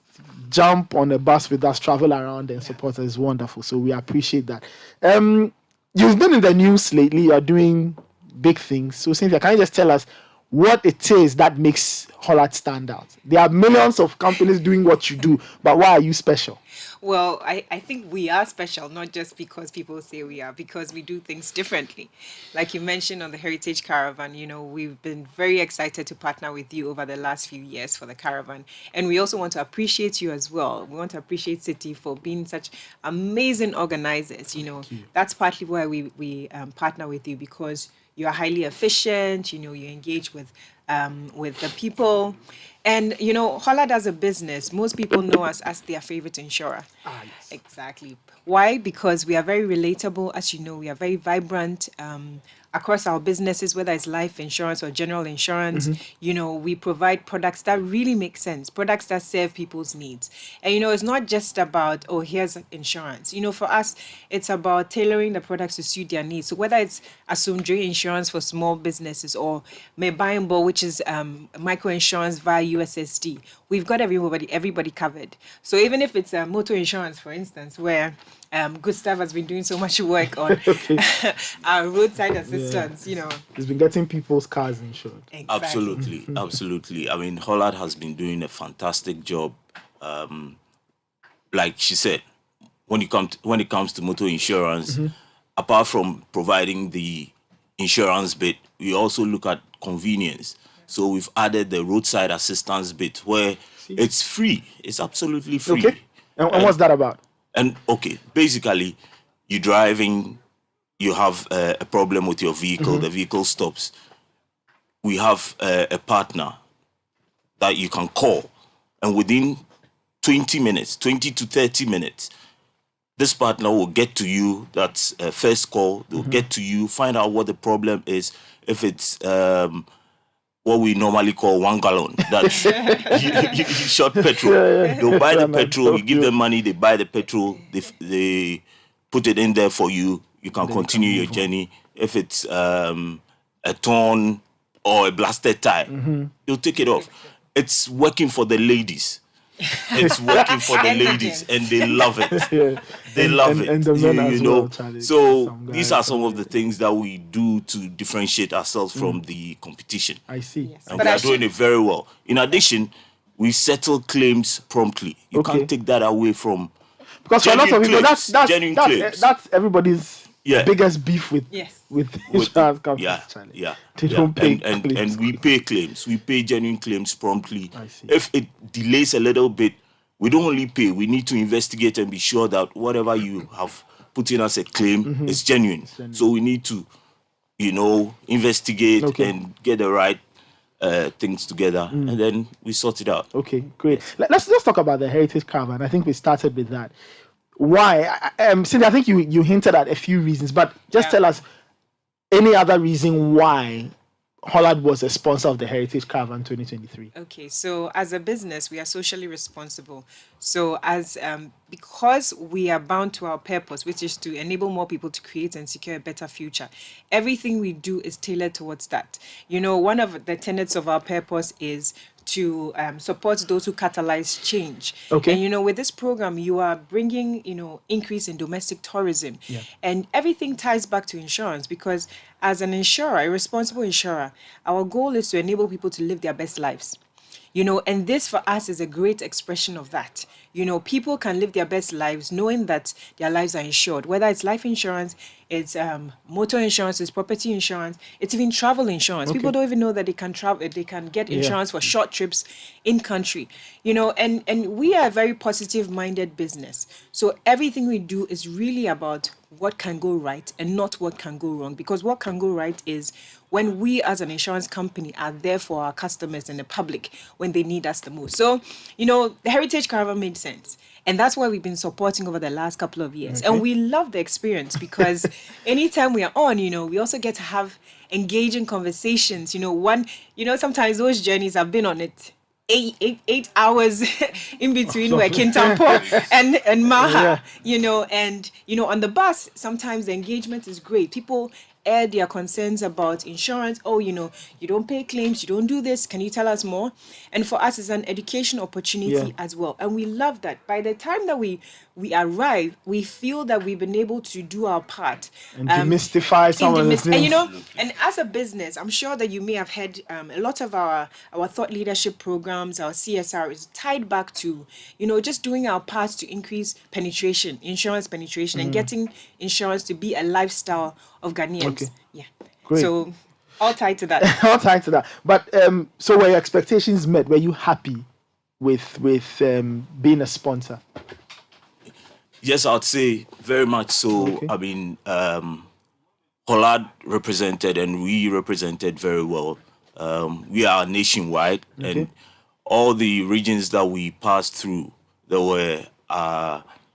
Jump on a bus with us, travel around and support us is wonderful. So we appreciate that. You've been in the news lately. You're doing big things. So Cynthia, can you just tell us what it is that makes Hollard stand out? There are millions of companies doing what you do, but why are you special? Well, I think we are special, not just because people say we are, because we do things differently. Like you mentioned on the Heritage Caravan, we've been very excited to partner with you over the last few years for the caravan. And we also want to appreciate you as well. We want to appreciate Citi for being such amazing organizers. That's partly why we partner with you, because you are highly efficient, you engage with the people. And, Hollard as a business, most people know us as their favorite insurer. Yes. Exactly. Why? Because we are very relatable. As you know, we are very vibrant across our businesses, whether it's life insurance or general insurance. Mm-hmm. We provide products that really make sense, products that serve people's needs. And, it's not just about, here's insurance. For us, it's about tailoring the products to suit their needs. So whether it's Asumdre insurance for small businesses or Mebayimbo, which is micro insurance via USSD, we've got everybody covered. So even if it's motor insurance, for instance, where Gustav has been doing so much work on our roadside assistance, He's been getting people's cars insured. Exactly. Absolutely. I mean, Hollard has been doing a fantastic job. Like she said, when it comes to motor insurance, apart from providing the insurance bit, we also look at convenience. So we've added the roadside assistance bit where it's free. It's absolutely free. Okay. And what's that about? And basically, you're driving, you have a problem with your vehicle, the vehicle stops. We have a partner that you can call and within 20 to 30 minutes, this partner will get to you. That's a first call. They'll get to you, find out what the problem is. If it's what we normally call 1 gallon, that's you short petrol. They'll buy the petrol. You give them money. They buy the petrol. They put it in there for you. You can continue your journey. If it's a torn or a blasted tire, they'll take it off. It's working for the ladies. It's working for the ladies, and they love it. They love it. And the men you know. Well, so these are some of the things that we do to differentiate ourselves from the competition. I see. Yes. And we are doing it very well. In addition, we settle claims promptly. You can't take that away from. Because for a lot of people, that's everybody's biggest beef with insurance companies. They don't pay claims. And we pay claims. We pay genuine claims promptly. If it delays a little bit, we don't only pay. We need to investigate and be sure that whatever you have put in as a claim is genuine. So we need to, investigate and get the right things together, and then we sort it out. Okay, great. Let's talk about the Heritage Caravan. I think we started with that. Why? Cindy, I think you hinted at a few reasons, but just tell us any other reason why Hollard was a sponsor of the Heritage Caravan 2023. Okay, so as a business, we are socially responsible. So because we are bound to our purpose, which is to enable more people to create and secure a better future, everything we do is tailored towards that. One of the tenets of our purpose is to support those who catalyze change. Okay. And with this program, you are bringing increase in domestic tourism, and everything ties back to insurance, because as an insurer, a responsible insurer, our goal is to enable people to live their best lives. And this for us is a great expression of that. People can live their best lives knowing that their lives are insured, whether it's life insurance, it's motor insurance, it's property insurance, it's even travel insurance. Okay. People don't even know that they can travel, they can get insurance for short trips in country. And we are a very positive-minded business. So everything we do is really about what can go right and not what can go wrong. Because what can go right is when we as an insurance company are there for our customers and the public when they need us the most. So, the Heritage Caravan made sense. And that's why we've been supporting over the last couple of years. Okay. And we love the experience because anytime we are on, we also get to have engaging conversations. Sometimes those journeys I've been on it. 8 hours in between where Kintampo and Maha, and on the bus, sometimes the engagement is great. People air their concerns about insurance. Oh, you don't pay claims, you don't do this. Can you tell us more? And for us, it's an education opportunity as well. And we love that. By the time that we arrive, we feel that we've been able to do our part. And demystify some of the things. And as a business, I'm sure that you may have heard a lot of our thought leadership programs, our CSR is tied back to, just doing our part to increase penetration, insurance penetration, and getting insurance to be a lifestyle of Ghanaians. Okay. Yeah. Great. So all tied to that. All tied to that. But so were your expectations met? Were you happy with being a sponsor? Yes, I'd say very much so. Okay. I mean, Hollard represented and we represented very well. We are nationwide, and all the regions that we passed through, there were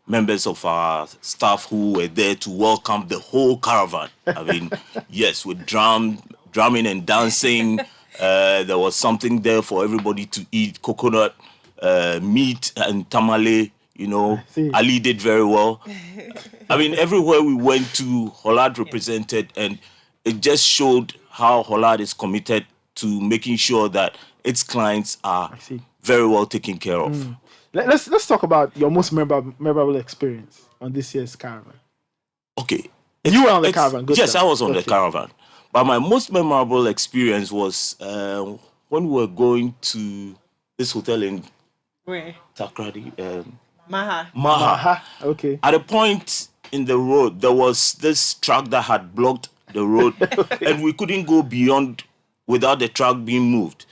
members of our staff who were there to welcome the whole caravan. I mean, yes, with drumming and dancing. There was something there for everybody to eat, coconut, meat and tamale. Ali did very well. I mean, everywhere we went to, Hollard represented, and it just showed how Hollard is committed to making sure that its clients are very well taken care of. Let's talk about your most memorable experience on this year's caravan. Okay. You were on the caravan. Yes, I was on the caravan. But my most memorable experience was when we were going to this hotel in Takrady. Maha. Okay. At a point in the road, there was this truck that had blocked the road, and we couldn't go beyond without the truck being moved.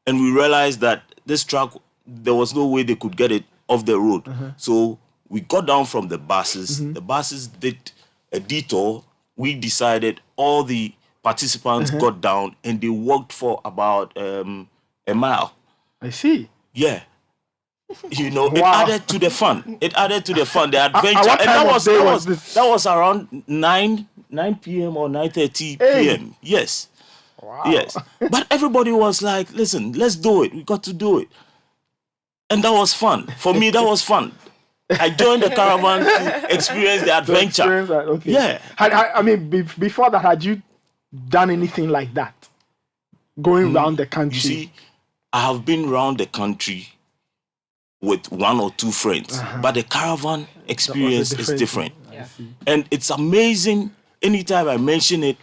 And we realized that this truck, there was no way they could get it off the road. So we got down from the buses. The buses did a detour. We decided all the participants got down and they walked for about a mile. I see. Yeah. You know, it added to the fun. It added to the fun, the adventure. And that was around 9 p.m. or 9:30 p.m. Yes. Wow. Yes. But everybody was like, listen, let's do it. We got to do it. And that was fun. For me, that was fun. I joined the caravan to experience the adventure. Okay. Yeah. I mean, before that, had you done anything like that? Going around the country? You see, I have been around the country with 1 or 2 friends, but the caravan experience is different. Yeah. And it's amazing, anytime I mention it,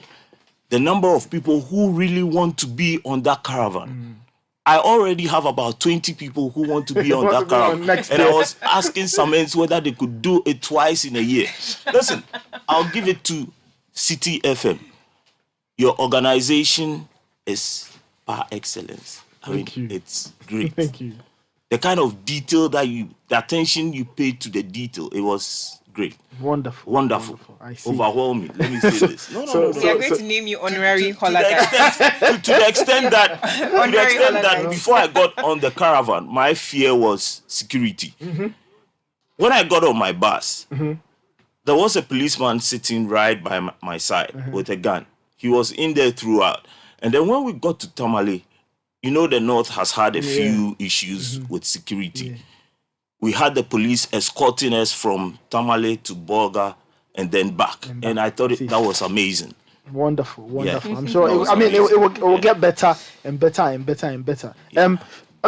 the number of people who really want to be on that caravan. I already have about 20 people who want to be on that caravan. And I was asking some ends whether they could do it twice in a year. Listen, I'll give it to Citi FM. Your organization is par excellence. I mean, it's great. Thank you. The kind of detail the attention you paid to the detail, it was great. Wonderful. I see. Overwhelming. Let me say this. No. We are going to name you honorary Hollard. To the extent that before I got on the caravan, my fear was security. When I got on my bus, there was a policeman sitting right by my side with a gun. He was in there throughout. And then when we got to Tamale, you know the North has had a few issues with security. Yeah. We had the police escorting us from Tamale to Bolga and then back. And I thought that was amazing. Wonderful. Yeah. I'm sure. It will get better and better and better and better. Yeah.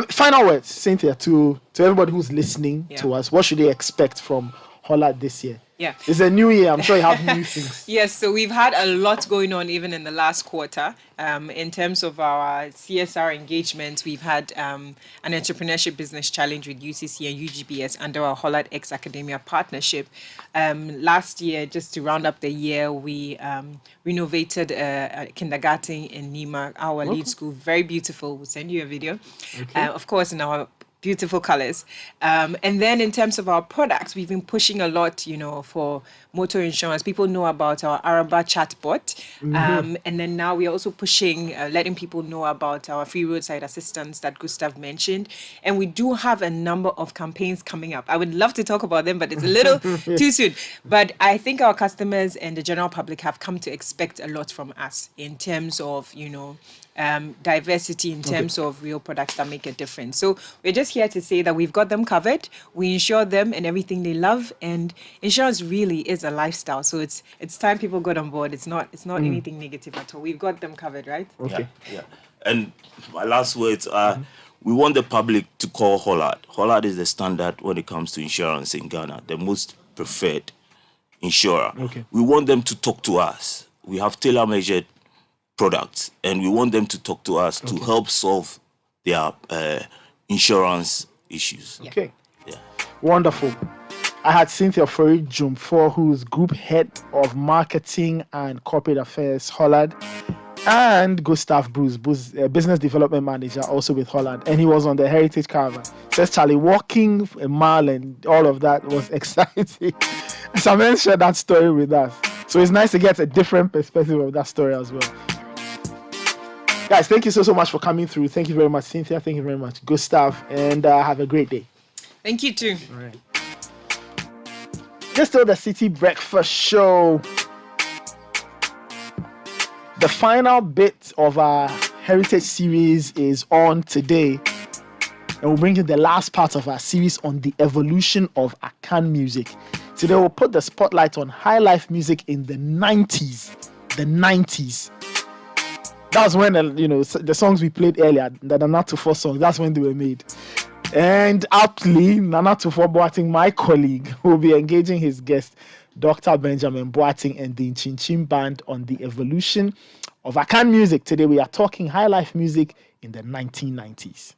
Final words, Cynthia, to everybody who's listening to us. What should they expect from Hollard this year? Yeah. It's a new year. I'm sure you have new things. Yes, so we've had a lot going on even in the last quarter. In terms of our CSR engagement, we've had an entrepreneurship business challenge with UCC and UGBS under our Hollard X Academia partnership. Last year, just to round up the year, we renovated a kindergarten in Nima, our lead school. Very beautiful. We'll send you a video. Okay. Of course, in our beautiful colors. And then in terms of our products, we've been pushing a lot, for motor insurance. People know about our Araba chatbot. And then now we're also pushing, letting people know about our free roadside assistance that Gustav mentioned. And we do have a number of campaigns coming up. I would love to talk about them, but it's a little too soon. But I think our customers and the general public have come to expect a lot from us in terms of, diversity, in terms of real products that make a difference. So we're just here to say that we've got them covered. We insure them and everything they love, and insurance really is a lifestyle. So it's time people got on board. It's not anything negative at all. We've got them covered, right? Okay. Yeah. And my last words are, we want the public to call Hollard. Hollard is the standard when it comes to insurance in Ghana, the most preferred insurer. Okay. We want them to talk to us. We have tailor-measured products, and we want them to talk to us to help solve their insurance issues. Okay. Yeah. Wonderful. I had Cynthia Jumfor, who's Group Head of Marketing and Corporate Affairs, Hollard, and Gustav Bruce, Business Development Manager, also with Hollard, and he was on the Heritage Caravan. Says Charlie, walking a mile and all of that was exciting. Someone shared that story with us. So it's nice to get a different perspective of that story as well. Guys, thank you so much for coming through. Thank you very much, Cynthia. Thank you very much, Gustav. And have a great day. Thank you, too. All right. Just still the Citi Breakfast Show. The final bit of our Heritage series is on today. And we'll bring you the last part of our series on the evolution of Akan music. Today, we'll put the spotlight on Highlife music in the 90s. The 90s. That's when, the songs we played earlier, the Nana Tufo songs, that's when they were made. And aptly, Nana Tufo Boateng, my colleague, will be engaging his guest, Dr. Benjamin Boateng and the Chinchin Band on the evolution of Akan music. Today, we are talking Highlife music in the 1990s.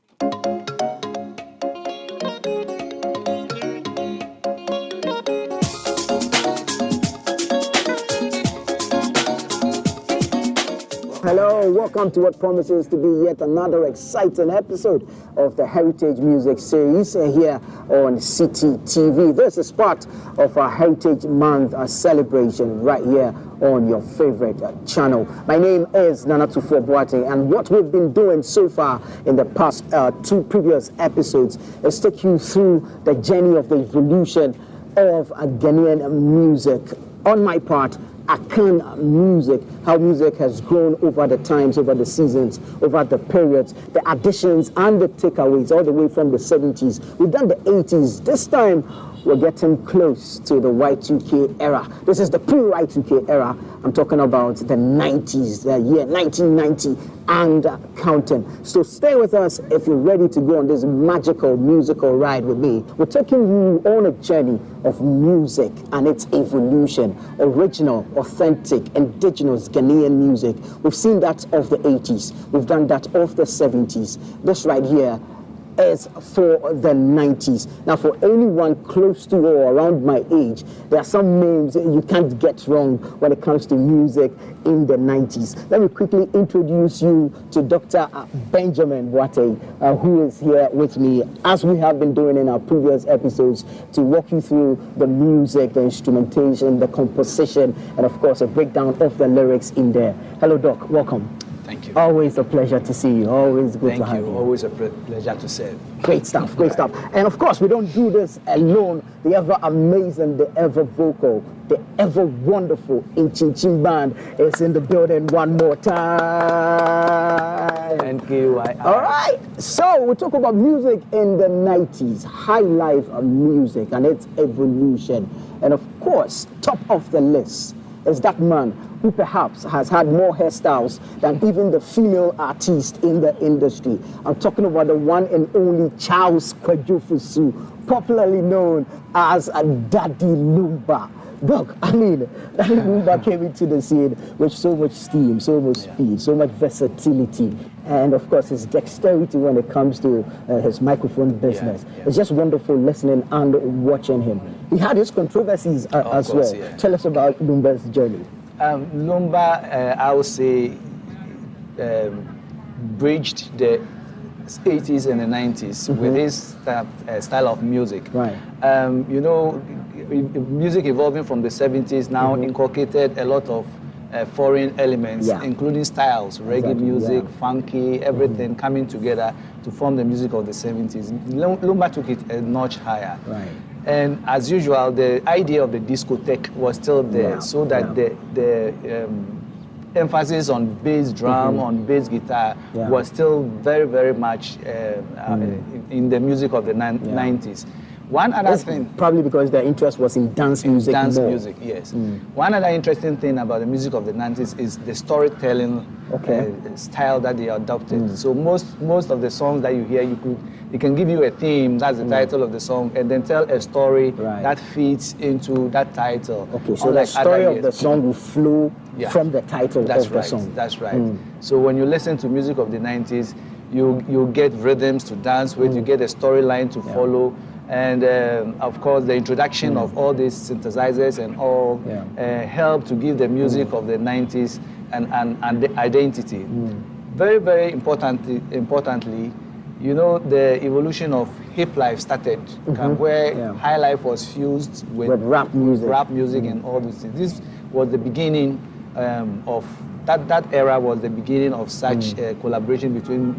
Hello, welcome to what promises to be yet another exciting episode of the Heritage Music Series here on Citi TV. This is part of our Heritage Month celebration right here on your favorite channel. My name is Nana Tufo Boateng, and what we've been doing so far in the past 2 previous episodes is take you through the journey of the evolution of Ghanaian music. On my part, Akan music, how music has grown over the times, over the seasons, over the periods, the additions and the takeaways, all the way from the 70s. We've done the 80s. This time, we're getting close to the Y2K era. This is the pre-Y2K era. I'm talking about the 90s, the year 1990 and counting. So stay with us if you're ready to go on this magical musical ride with me. We're taking you on a journey of music and its evolution. Original, authentic, indigenous Ghanaian music. We've seen that of the 80s. We've done that of the 70s. This right here is for the 90s. Now, for anyone close to or around my age, there are some names you can't get wrong when it comes to music in the 90s. Let me quickly introduce you to Dr. Benjamin Boateng, who is here with me, as we have been doing in our previous episodes, to walk you through the music, the instrumentation, the composition, and of course, a breakdown of the lyrics in there. Hello, Doc. Welcome. Thank you. Always a pleasure to see you. Always good to have you. Always a pleasure to serve. Great stuff, great stuff. And of course, we don't do this alone. The ever amazing, the ever vocal, the ever wonderful Inchin Band is in the building one more time. Thank you. All right. So we talk about music in the 90s, high life music and its evolution. And of course, top of the list is that man who perhaps has had more hairstyles than even the female artist in the industry. I'm talking about the one and only Charles Kwadwofusu, popularly known as Daddy Lumba. Doc, I mean, Daddy Lumba came into the scene with so much steam, so much speed, so much versatility, and of course his dexterity when it comes to his microphone business. It's just wonderful listening and watching him. He had his controversies as well. Tell us about Lumba's journey. Lumba, I would say, bridged the 80s and the 90s with his style of music. Right. You know, music evolving from the 70s now inculcated a lot of foreign elements, including styles, reggae music, funky, everything coming together to form the music of the 70s. Lumba took it a notch higher. Right. And as usual, the idea of the discotheque was still there, so that the emphasis on bass drum, on bass guitar was still very, very much in the music of the 90s. One other thing, probably because their interest was in dance music. Dance music, yes. One other interesting thing about the music of the 90s is the storytelling style that they adopted. So most of the songs that you hear, it can give you a theme, that's the title of the song, and then tell a story that fits into that title. Okay, so the story of the song will flow from the title of the song. That's right. So when you listen to music of the 90s, you get rhythms to dance with, you get a storyline to follow, and of course the introduction of all these synthesizers and all help to give the music of the 90s and the identity. Very, very importantly, you know, the evolution of hip life started, where Highlife was fused with rap music, and all these things. This was the beginning of that era was the beginning of such collaboration between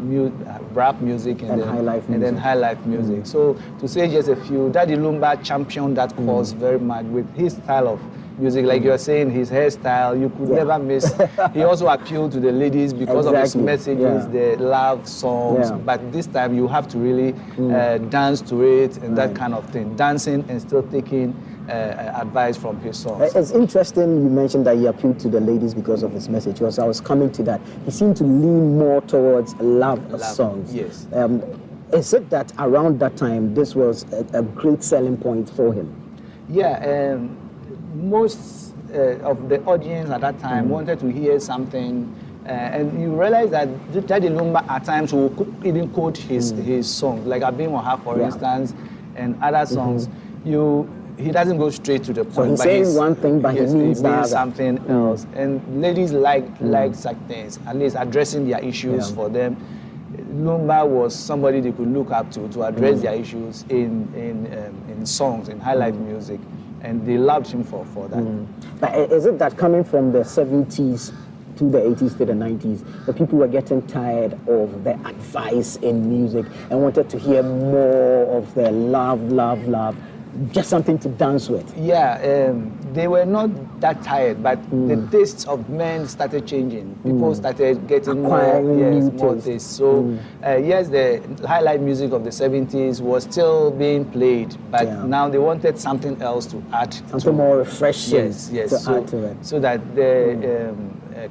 rap music and then Highlife music. So to say just a few, Daddy Lumba championed that cause very much with his style of music. Like you are saying, his hairstyle, you could never miss. He also appealed to the ladies because of his messages, the love songs. But this time you have to really dance to it and that kind of thing. Dancing and still taking advice from his songs. It's interesting you mentioned that he appealed to the ladies because of his message. Because I was coming to that. He seemed to lean more towards love songs. Yes. Is it that around that time this was a great selling point for him? Yeah, most of the audience at that time wanted to hear something, and you realize that Daddy Lumba at times will even quote his songs, like I've been on her, for instance, and other songs. He doesn't go straight to the point. So he's saying one thing, but he means something else. And ladies like such things, at least addressing their issues for them. Lumba was somebody they could look up to address their issues in songs, in Highlife music. and they loved him for that. But is it that coming from the 70s to the 80s to the 90s, the people were getting tired of the advice in music and wanted to hear more of the love, just something to dance with? Yeah, they were not that tired, but the tastes of men started changing. People started getting more tastes. So yes, the highlight music of the 70s was still being played, but now they wanted something else to add. Something more refreshing to add to it. So that the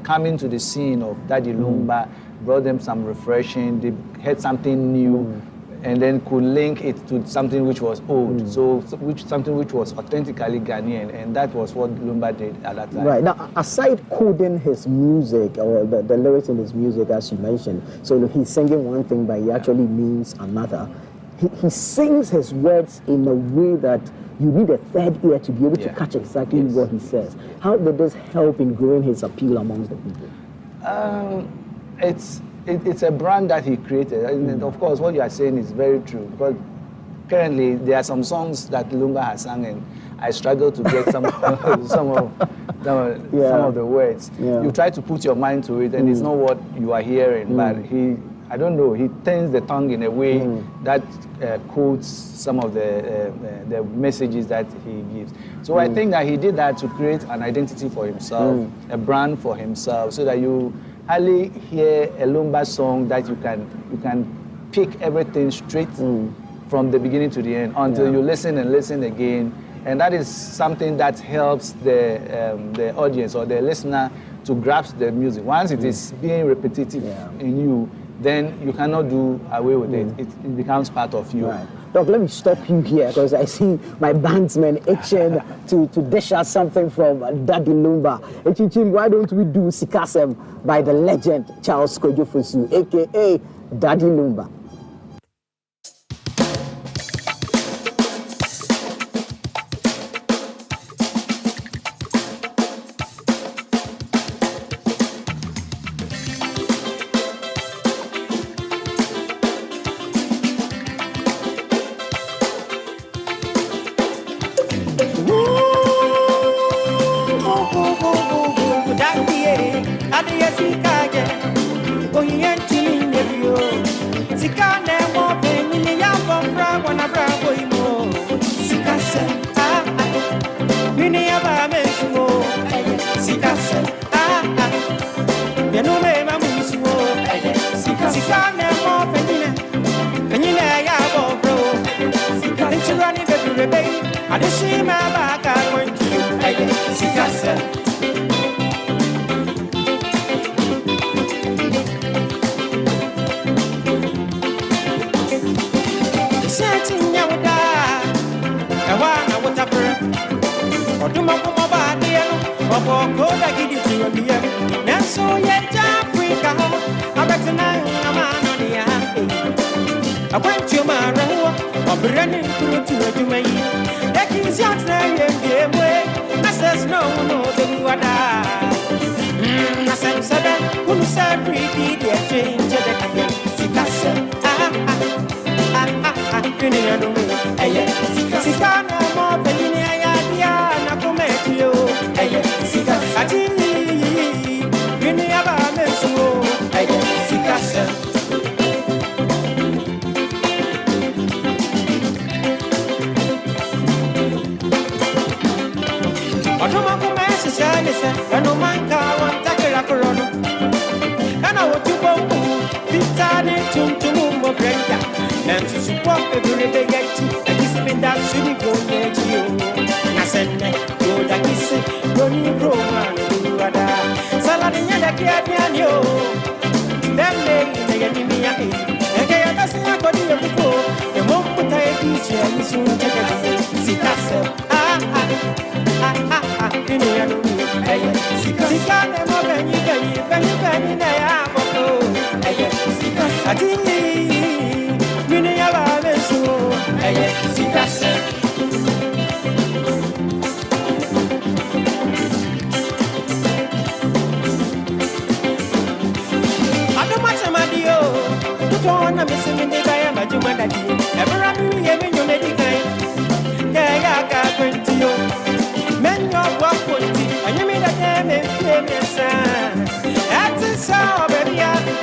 coming to the scene of Daddy Lumba brought them some refreshing. They had something new. And then could link it to something which was old, something which was authentically Ghanaian, and that was what Lumba did at that time. Right, now aside coding his music, or the lyrics in his music as you mentioned, so he's singing one thing but he actually means another. He sings his words in a way that you need a third ear to be able to catch exactly what he says. How did this help in growing his appeal amongst the people? It's a brand that he created. And of course, what you are saying is very true. Because currently, there are some songs that Lumba has sung, and I struggle to get some of the words. Yeah. You try to put your mind to it, and it's not what you are hearing. But I don't know, he turns the tongue in a way that quotes some of the messages that he gives. So I think that he did that to create an identity for himself, a brand for himself, so that you hardly hear a Lumba song that you can pick everything straight from the beginning to the end until you listen and listen again. And that is something that helps the audience or the listener to grasp the music. Once it is being repetitive in you, then you cannot do away with it. It becomes part of you. Right. Doc, let me stop you here because I see my bandsmen itching to dish out something from Daddy Lumba. Echichin, why don't we do Sikasem by the legend Charles Kojofosu, aka Daddy Lumba?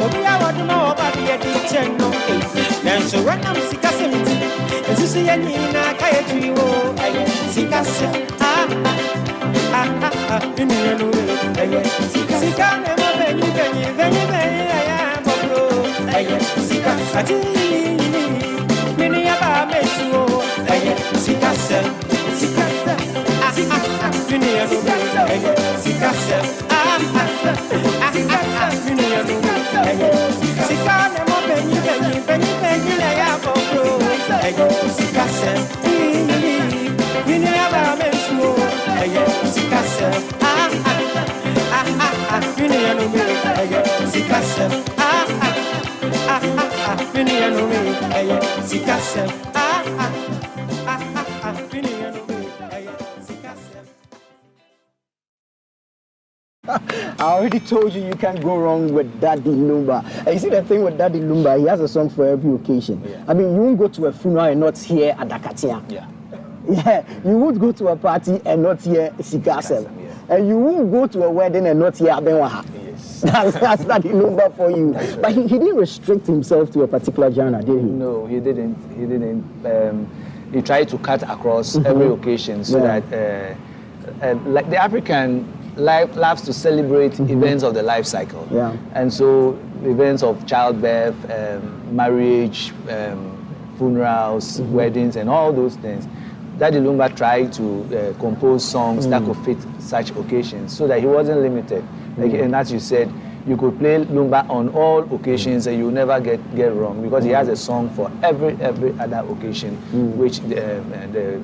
Obi I want more about the edition no. Then so when I'm sick as empty, and to see any na kaya trio, sikasa in the no sika never benny I am bro. Sikasa many about me so sikasa I already told you can't go wrong with Daddy Lumba. And you see the thing with Daddy Lumba, he has a song for every occasion. Yeah. I mean, you won't go to a funeral and not hear Adakatia. Yeah. Yeah. You won't go to a party and not hear Sikasem. Yeah. And you won't go to a wedding and not hear Abenwaha. Yes. That's Daddy Lumba for you. Right. But he didn't restrict himself to a particular genre, did he? No, he didn't. He tried to cut across every occasion so that, like the African loves to celebrate events of the life cycle. Yeah. And so events of childbirth, marriage, funerals, weddings, and all those things. Daddy Lumba tried to compose songs that could fit such occasions so that he wasn't limited. Like, and as you said, you could play Lumba on all occasions and you never get wrong because he has a song for every other occasion which the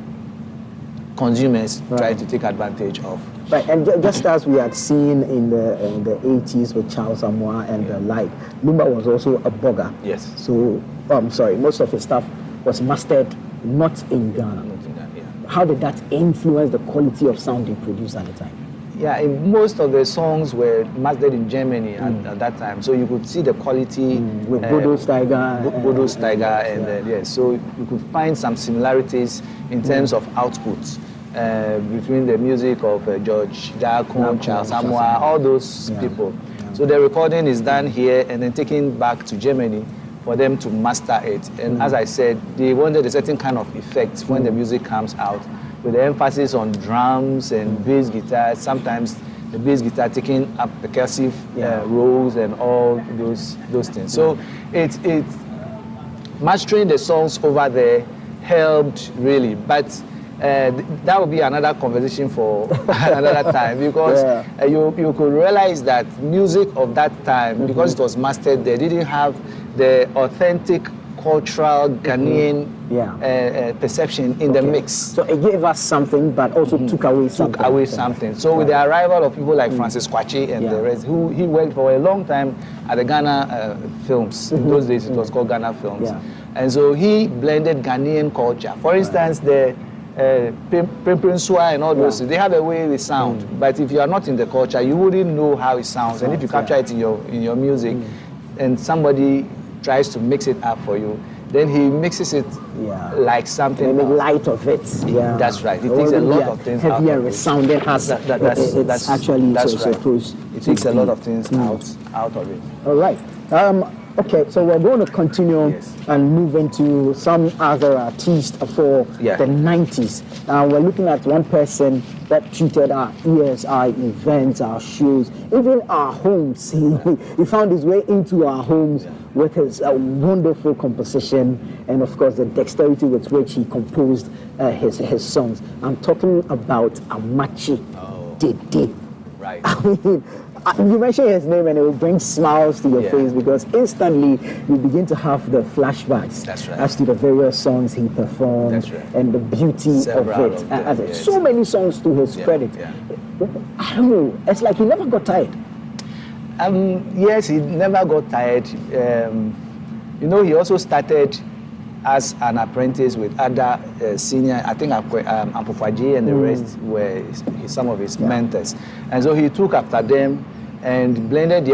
consumers try to take advantage of. Right, and just as we had seen in the 80s with Charles Samoa and the like, Lumba was also a blogger. Yes. So, most of his stuff was mastered not in Ghana. How did that influence the quality of sound he produced at the time? Yeah, most of the songs were mastered in Germany at that time, so you could see the quality with Bodo Steiger, and so you could find some similarities in terms of outputs between the music of George Diakon, Charles Samoa, all those people. Yeah. So the recording is done here and then taken back to Germany for them to master it. And as I said, they wanted a certain kind of effect when the music comes out, with the emphasis on drums and bass guitar, sometimes the bass guitar taking up percussive roles and all those things. So it's mastering the songs over there helped really, but that would be another conversation for another time because you could realize that music of that time, because it was mastered, they didn't have the authentic cultural Ghanaian perception in the mix. So it gave us something, but also took away something. So with the arrival of people like Francis Kwachi and the rest, he worked for a long time at the Ghana Films. In those days, it was called Ghana Films. Yeah. And so he blended Ghanaian culture. For instance, the Prinsua and all those, they have a way with sound. But if you are not in the culture, you wouldn't know how it sounds. And if you capture it in your music, and somebody tries to mix it up for you, then he mixes it like something. They make light of it. Yeah, that's right. It takes a lot of things out. Heavier resounding as that's actually supposed. It takes a lot of things out of it. All right. Okay, so we're going to continue and move into some other artists for the 90s. We're looking at one person that treated our ears, our events, our shows, even our homes. He found his way into our homes with his wonderful composition and, of course, the dexterity with which he composed his songs. I'm talking about Amakye Dede. Right. I mean, you mention his name and it will bring smiles to your face because instantly you begin to have the flashbacks as to the various songs he performed and the beauty of it. So many songs to his credit. I don't know, it's like he never got tired. Yes, he never got tired. He also started as an apprentice with other senior, I think Ampopwaji and the rest were some of his mentors. And so he took after them and blended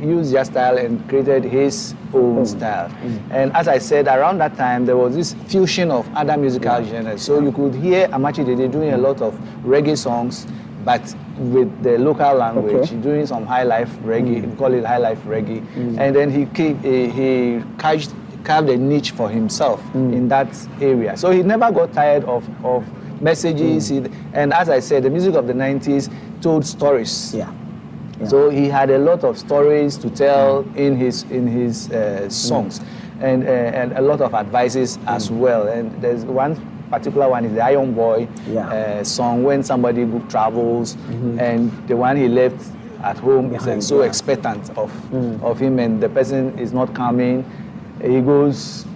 used their style and created his own style. And as I said, around that time, there was this fusion of other musical genres. So you could hear Amakye Dede doing a lot of reggae songs, but with the local language, doing some Highlife reggae. We call it Highlife reggae, and then he carved a niche for himself in that area. So he never got tired of messages. And as I said, the music of the 90s told stories. So he had a lot of stories to tell in his songs, and a lot of advices as well. And there's one particular one is the Iron Boy song, when somebody travels and the one he left at home is so expectant of him, and the person is not coming. He goes,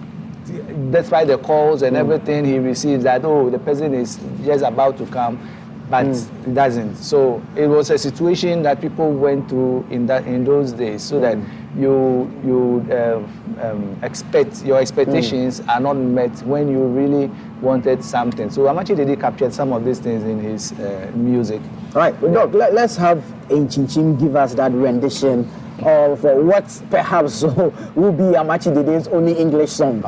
despite the calls and everything he receives, that the person is just about to come, but it doesn't. So it was a situation that people went through in those days, so that your expectations are not met when you really wanted something. So Amakye Dede captured some of these things in his music. All right, well, Doc, let's have Nchinchin give us that rendition of what perhaps will be Amakye Dede's only English song.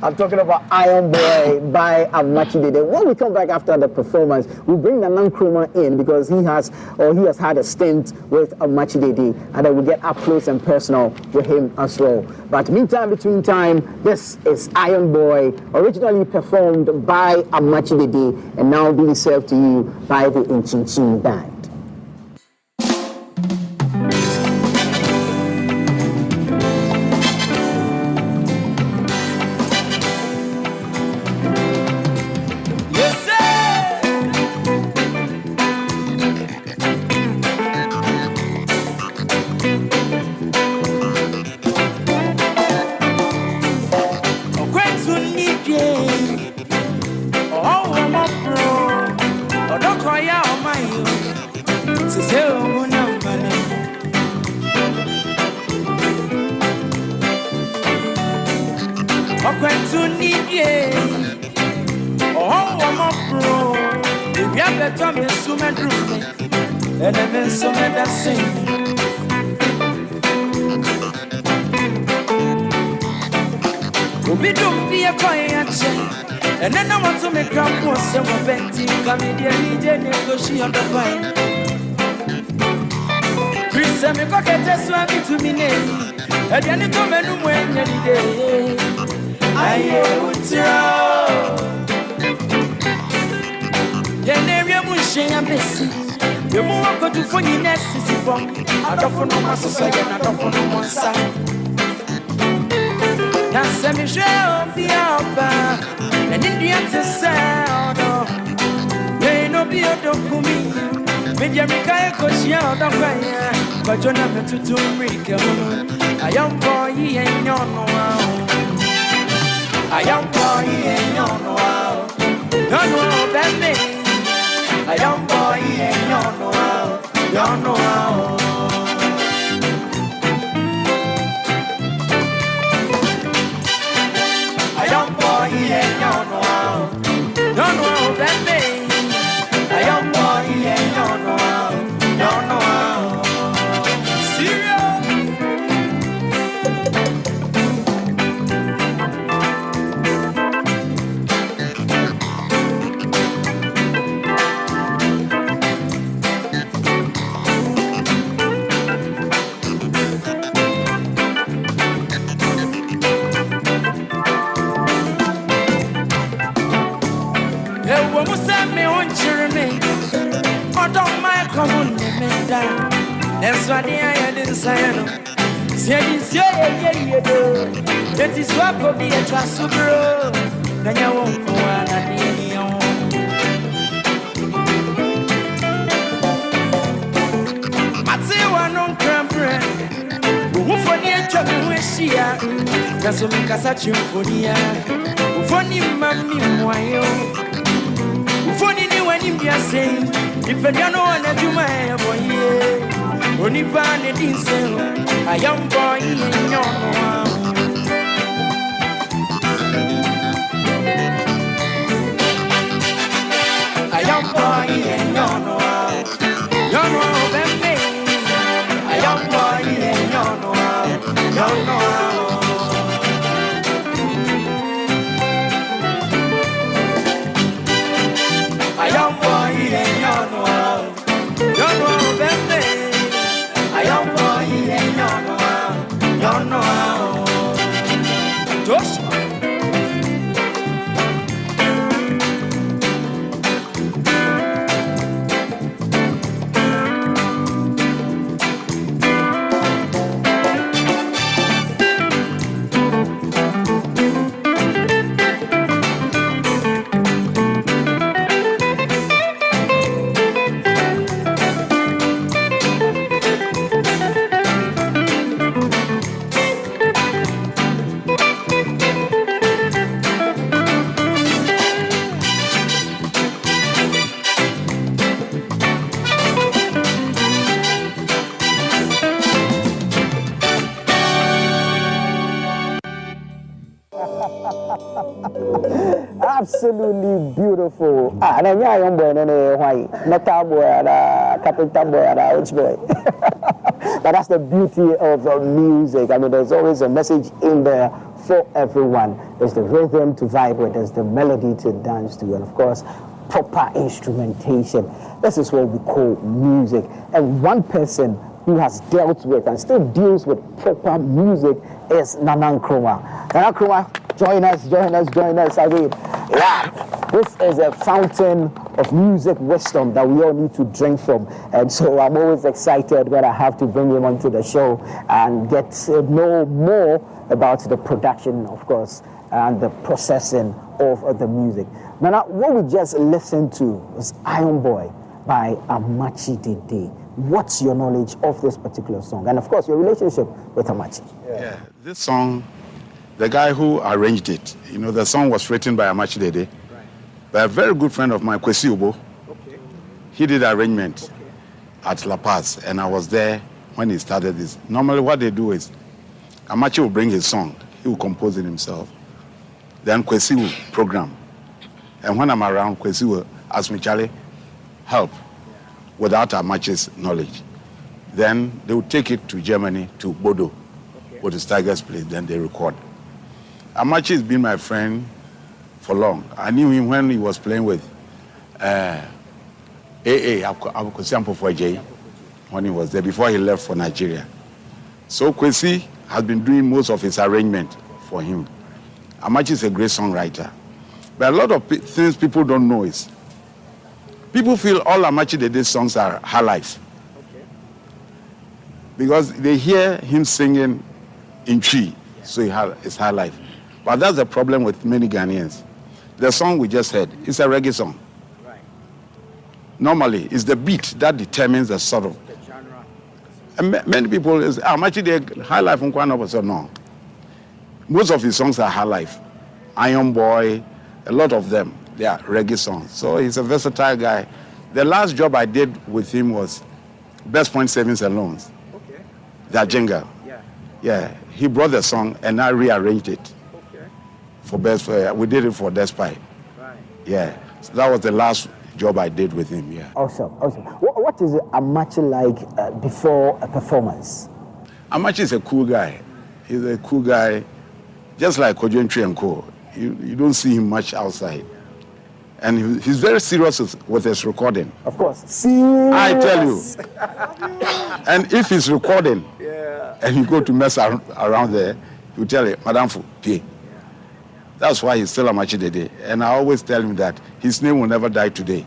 I'm talking about Iron Boy by Amakye Dede. When we come back after the performance, we'll bring Nanan Nkrumah in, because he has had a stint with Amakye Dede, and then we'll get up close and personal with him as well. But between time, this is Iron Boy, originally performed by Amakye Dede, and now being served to you by the Nchinchin Band. And then I want to make up more some betting. Come in the negotiate on the wine. Chris, I'm a cocket, swam to me. And then you come and win any day. I would throw. Then area mushing a message. The more go to funny necessity from. I don't know my society, I don't know one side. Now, semi show the alba. And in the answer sound, they no be a document. Maybe I'm a guy, cause you're the fire. But you're not to make a young boy, he ain't no a young boy, he ain't no that me. A young boy, he ain't no a young boy, he ain't no that me. A young boy, he ain't no serious. Don't mind come on me down. That's why I didn't say no. Say yeah. That is what could be a trust to grow. Then you won't go on and Matthew on cramper. Who for the trouble with Shia? That's what make us a tune for the funny mammy, why you? Funny when you say. If I don't know what you may boy, only find it in sale. A young boy in your a young boy in your baby. A young boy in your a young Absolutely beautiful. And I'm young boy, metal boy, carpenter boy, which boy. But that's the beauty of music. I mean, there's always a message in there for everyone. There's the rhythm to vibe with, there's the melody to dance to, and of course, proper instrumentation. This is what we call music. And one person who has dealt with and still deals with proper music is Nathan Quao. Nathan Quao, join us. I mean, yeah, this is a fountain of music wisdom that we all need to drink from. And so I'm always excited when I have to bring him onto the show and get to know more about the production, of course, and the processing of the music. Now, what we just listened to was Iron Boy by Amakye Dede. What's your knowledge of this particular song? And of course, your relationship with Amakye. Yeah, this song, the guy who arranged it, the song was written by Amakye Dede, by a very good friend of mine, Kwesi Obo. Okay. He did arrangement at La Paz, and I was there when he started this. Normally what they do is, Amakye will bring his song, he will compose it himself, then Kwesi will program. And when I'm around, Kwesi will ask me, Charlie, help, without Amakye's knowledge. Then they will take it to Germany, to Bodo, or to Tiger's place, then they record. Amakye has been my friend for long. I knew him when he was playing with Kwesi when he was there, before he left for Nigeria. So Kwesi has been doing most of his arrangement for him. Amakye is a great songwriter. But a lot of things people don't know is, people feel all Amakye Dede's songs are Highlife. Okay. Because they hear him singing in Chi, so it's Highlife. But that's the problem with many Ghanaians. The song we just heard is a reggae song. Right. Normally, it's the beat that determines the sort of... The genre. And many people say, Amakye Dede, Highlife from Kwano, so no. Most of his songs are Highlife. Iron Boy, a lot of them. They are reggae songs. So he's a versatile guy. The last job I did with him was Best Point Savings and Loans. Okay. That jingle. Yeah. Yeah. He brought the song and I rearranged it. Okay. For Best. We did it for Despite. Right. Yeah. So that was the last job I did with him. Yeah. Awesome. What is Amakye like before a performance? Amakye is a cool guy. He's a cool guy, just like Kojentri and Co. You don't see him much outside. And he's very serious with his recording. Of course. Serious. I tell you. And if he's recording, and you go to mess around there, you tell him, Madam Pay. That's why he's still Amakye Dede. And I always tell him that his name will never die today.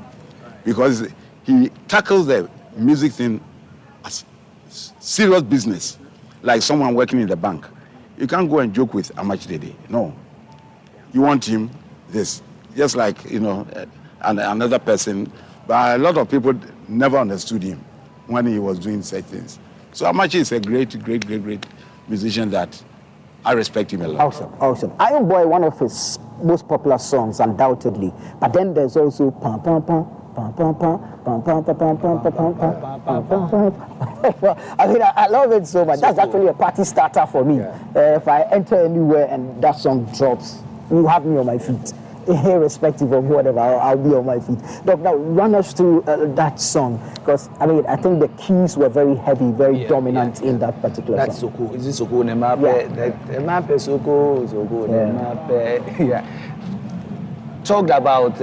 Because he tackles the music thing as serious business, like someone working in the bank. You can't go and joke with Amakye Dede. No. You want him this. Just like, and another person. But a lot of people never understood him when he was doing such things. So Amakye is a great musician that I respect him a lot. Awesome. Iron Boy, one of his most popular songs, undoubtedly. But then there's also pam pam pam. I mean, I love it so much. That's actually a party starter for me. If I enter anywhere and that song drops, you have me on my feet. Irrespective of whatever, I'll be on my feet. Doc, now run us through that song, because I mean, I think the keys were very heavy, very dominant in that particular song. That's so cool. Is it so cool? The map is so cool. Yeah. Talked about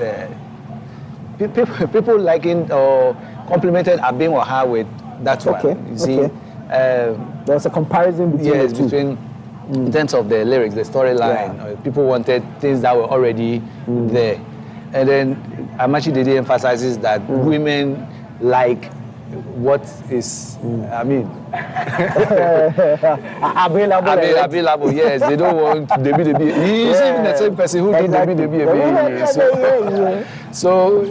people liking or complimented Abim Waha with that one. You see, there was a comparison between in terms of the lyrics, the storyline. People wanted things that were already there. And then Amakye Dede emphasizes that women like what is, available. Yes, they don't want the He's even the same person who did the So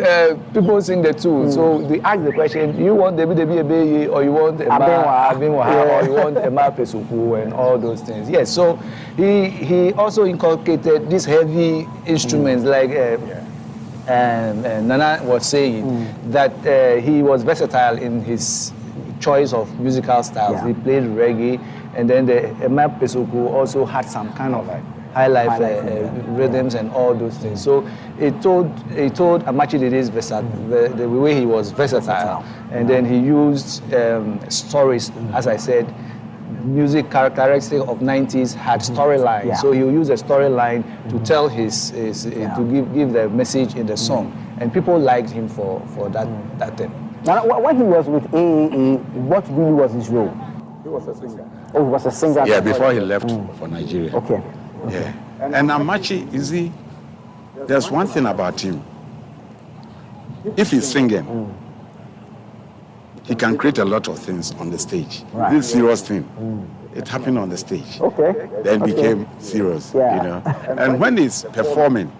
people sing the two. So they ask the question: you want the or you want or you want Emma Pesuku and all those things? Yes. So he also inculcated these heavy instruments like. Nana was saying that he was versatile in his choice of musical styles. He played reggae, and then the Emma Pesuku also had some kind of Highlife rhythms and all those things. So it told Amakye Dede's the way he was versatile, and then he used stories, as I said. Music characteristic of 90s had storyline, so he'll use a storyline to tell to give the message in the song, and people liked him for that thing. Now, when he was with AAA, what really was his role? He was a singer. Oh, he was a singer. Yeah, before he left for Nigeria. Okay. Yeah, and Amakye, there's one thing about him. If he's singing, he can create a lot of things on the stage. Right. This serious thing, it happened on the stage. Okay. Then became serious, you know. And when he's performing,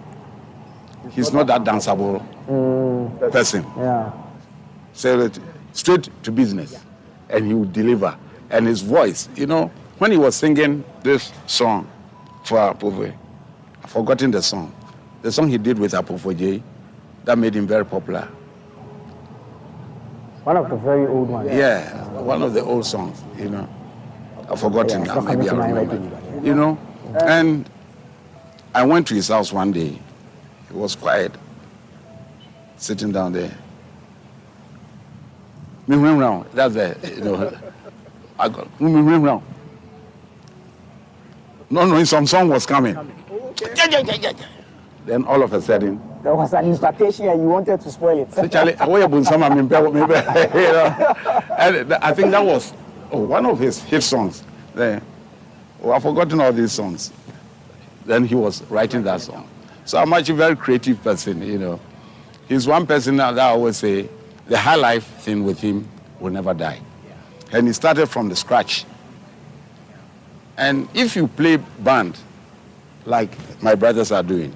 he's not that danceable person. Yeah. So straight to business, and he would deliver. And his voice, when he was singing this song for Apofo, I've forgotten the song he did with Apofo J, that made him very popular. One of the very old ones. Yeah, one of the old songs, I've forgotten now, maybe I'll remember. And I went to his house one day. He was quiet, sitting down there. That's the, I got round. Not knowing some song was coming. Then all of a sudden, there was an impartation and you wanted to spoil it. And I think that was one of his hit songs. I've forgotten all these songs. Then he was writing that song. So I'm actually a very creative person, He's one person that I always say, the high life thing with him will never die. And he started from the scratch. And if you play band, like my brothers are doing,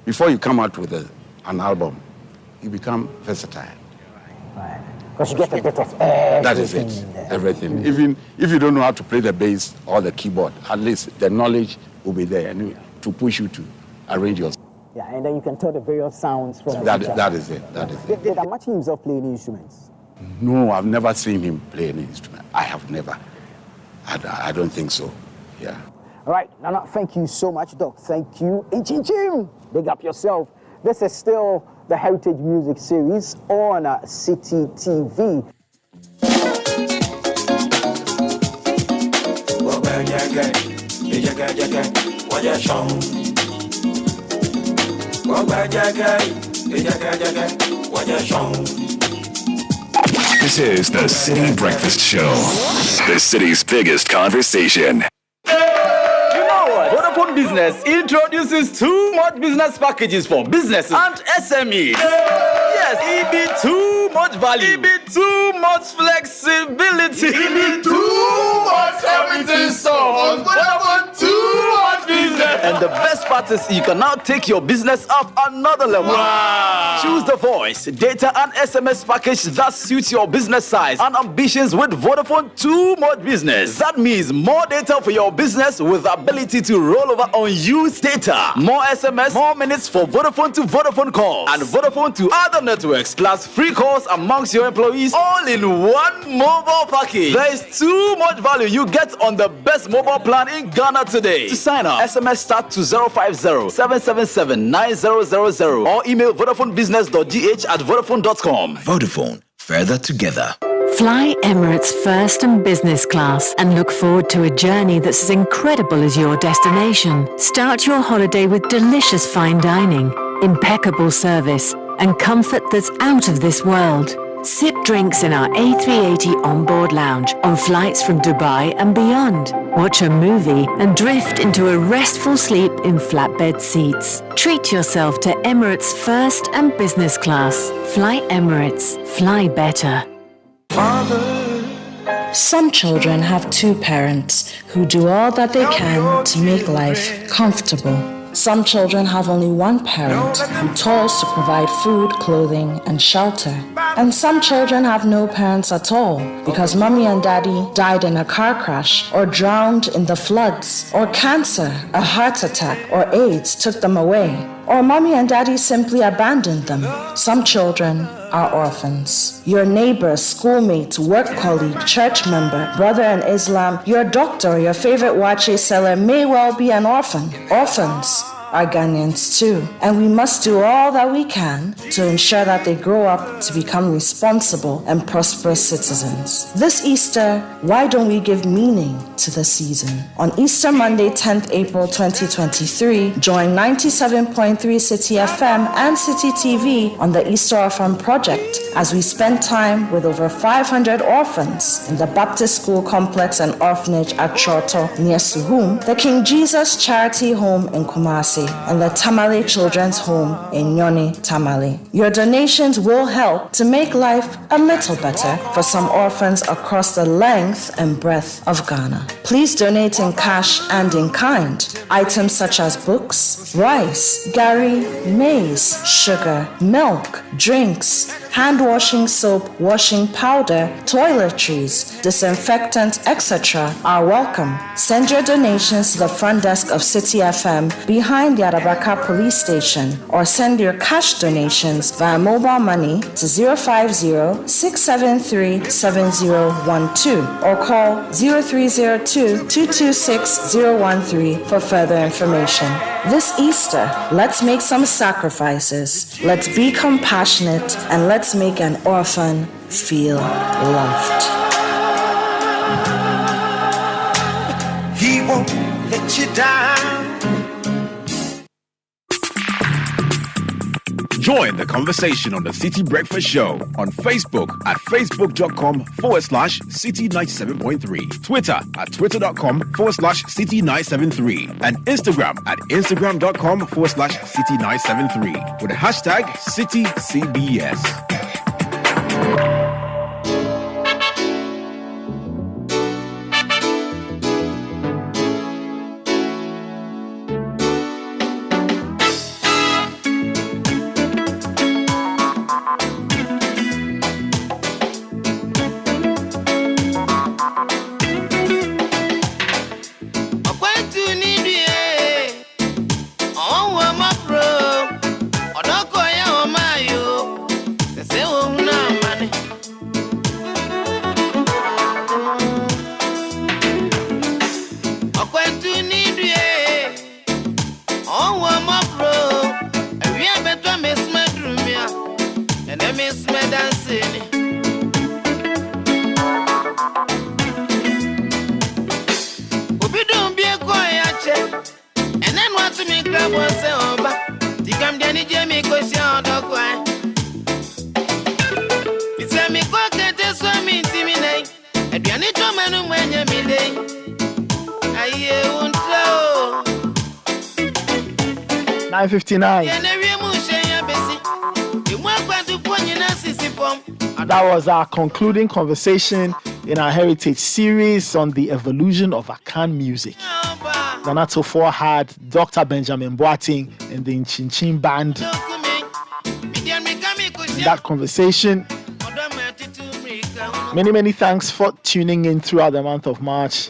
before you come out with an album, you become versatile. Right. Because you get a bit of everything. That is it, everything. Even if you don't know how to play the bass or the keyboard, at least the knowledge will be there anyway to push you to arrange yourself. Yeah, and then you can tell the various sounds from that is it. Did Amakye himself play any instruments? No, I've never seen him play any instrument. I have never. I don't think so. Yeah. All right, Nana, thank you so much, Doc. Thank you. Chim, big up yourself. This is still the Heritage Music Series on Citi TV. This is the Citi Breakfast Show, the city's biggest conversation. Vodafone Business introduces too much business packages for businesses and SMEs. Yes, it be too much value. It be too much flexibility. It be too much everything. So on Vodafone, too much business. And the best part is you can now take your business up another level. Wow. Choose the voice, data, and SMS package that suits your business size and ambitions with Vodafone Too Much Business. That means more data for your business with the ability to roll over unused data, more SMS, more minutes for Vodafone to Vodafone calls, and Vodafone to other networks, plus free calls amongst your employees, all in one mobile package. There is too much value you get on the best mobile plan in Ghana today. To sign up, SMS start to 050-777-9000 or email vodafonebusiness.gh@vodafone.com. Vodafone, further together. Fly Emirates first and business class and look forward to a journey that's as incredible as your destination. Start your holiday with delicious fine dining, impeccable service, and comfort that's out of this world. Sip drinks in our A380 onboard lounge on flights from Dubai and beyond. Watch a movie and drift into a restful sleep in flatbed seats. Treat yourself to Emirates first and business class. Fly Emirates. Fly better. Some children have two parents who do all that they can to make life comfortable. Some children have only one parent who toils to provide food, clothing, and shelter. And some children have no parents at all because mommy and daddy died in a car crash or drowned in the floods, or cancer, a heart attack, or AIDS took them away. or mommy and daddy simply abandoned them. Some children are orphans. Your neighbor, schoolmate, work colleague, church member, brother in Islam, your doctor, or your favorite wache seller may well be an orphan. Orphans are Ghanaians too, and we must do all that we can to ensure that they grow up to become responsible and prosperous citizens. This Easter, why don't we give meaning to the season? On Easter Monday, 10th April 2023, join 97.3 Citi FM and Citi TV on the Easter Orphan Project as we spend time with over 500 orphans in the Baptist School Complex and Orphanage at Choto near Suhum, the King Jesus Charity Home in Kumasi, and the Tamale Children's Home in Nyoni, Tamale. Your donations will help to make life a little better for some orphans across the length and breadth of Ghana. Please donate in cash and in kind. Items such as books, rice, gari, maize, sugar, milk, drinks, hand washing soap, washing powder, toiletries, disinfectant, etc. are welcome. Send your donations to the front desk of Citi FM behind the Arabaka police station, or send your cash donations via mobile money to 050-673-7012 or call 0302-226-013 for further information. This Easter, let's make some sacrifices. Let's be compassionate and let's make an orphan feel loved. He won't let you down. Join the conversation on the Citi Breakfast Show on Facebook at facebook.com/Citi97.3, Twitter at twitter.com/Citi973, and Instagram at instagram.com/Citi973 with the hashtag CitiCBS. That was our concluding conversation in our heritage series on the evolution of Akan music. Nanato 4 had Dr. Benjamin Boateng and the Chinchin Band. In that conversation, many thanks for tuning in throughout the month of March.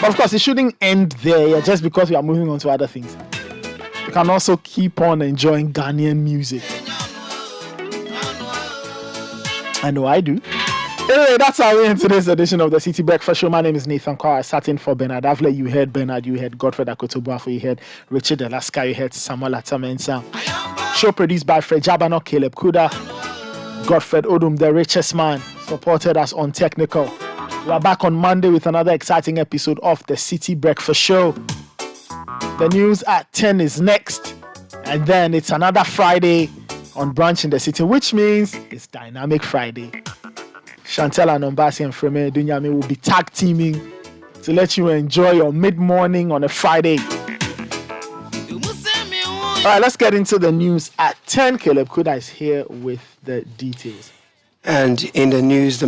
But of course, it shouldn't end there just because we are moving on to other things. You can also keep on enjoying Ghanaian music. I know I do. Anyway, that's our way in today's edition of the Citi Breakfast Show. My name is Nathan Quao. I sat in for Bernard Avle. You heard Bernard. You heard Godfred Akotobuafo. You heard Richard Alaska. You heard Samuel Atamensa. Show produced by Fred Jabano, Caleb Kuda, Godfred Odum, the richest man, supported us on technical. We are back on Monday with another exciting episode of the Citi Breakfast Show. The news at 10 is next. And then it's another Friday on Brunch in the City, which means it's Dynamic Friday. Chantel and Ombasi and Freme Dunyami will be tag teaming to let you enjoy your mid-morning on a Friday. All right, let's get into the news at 10. Caleb Kuda is here with the details. And in the news, the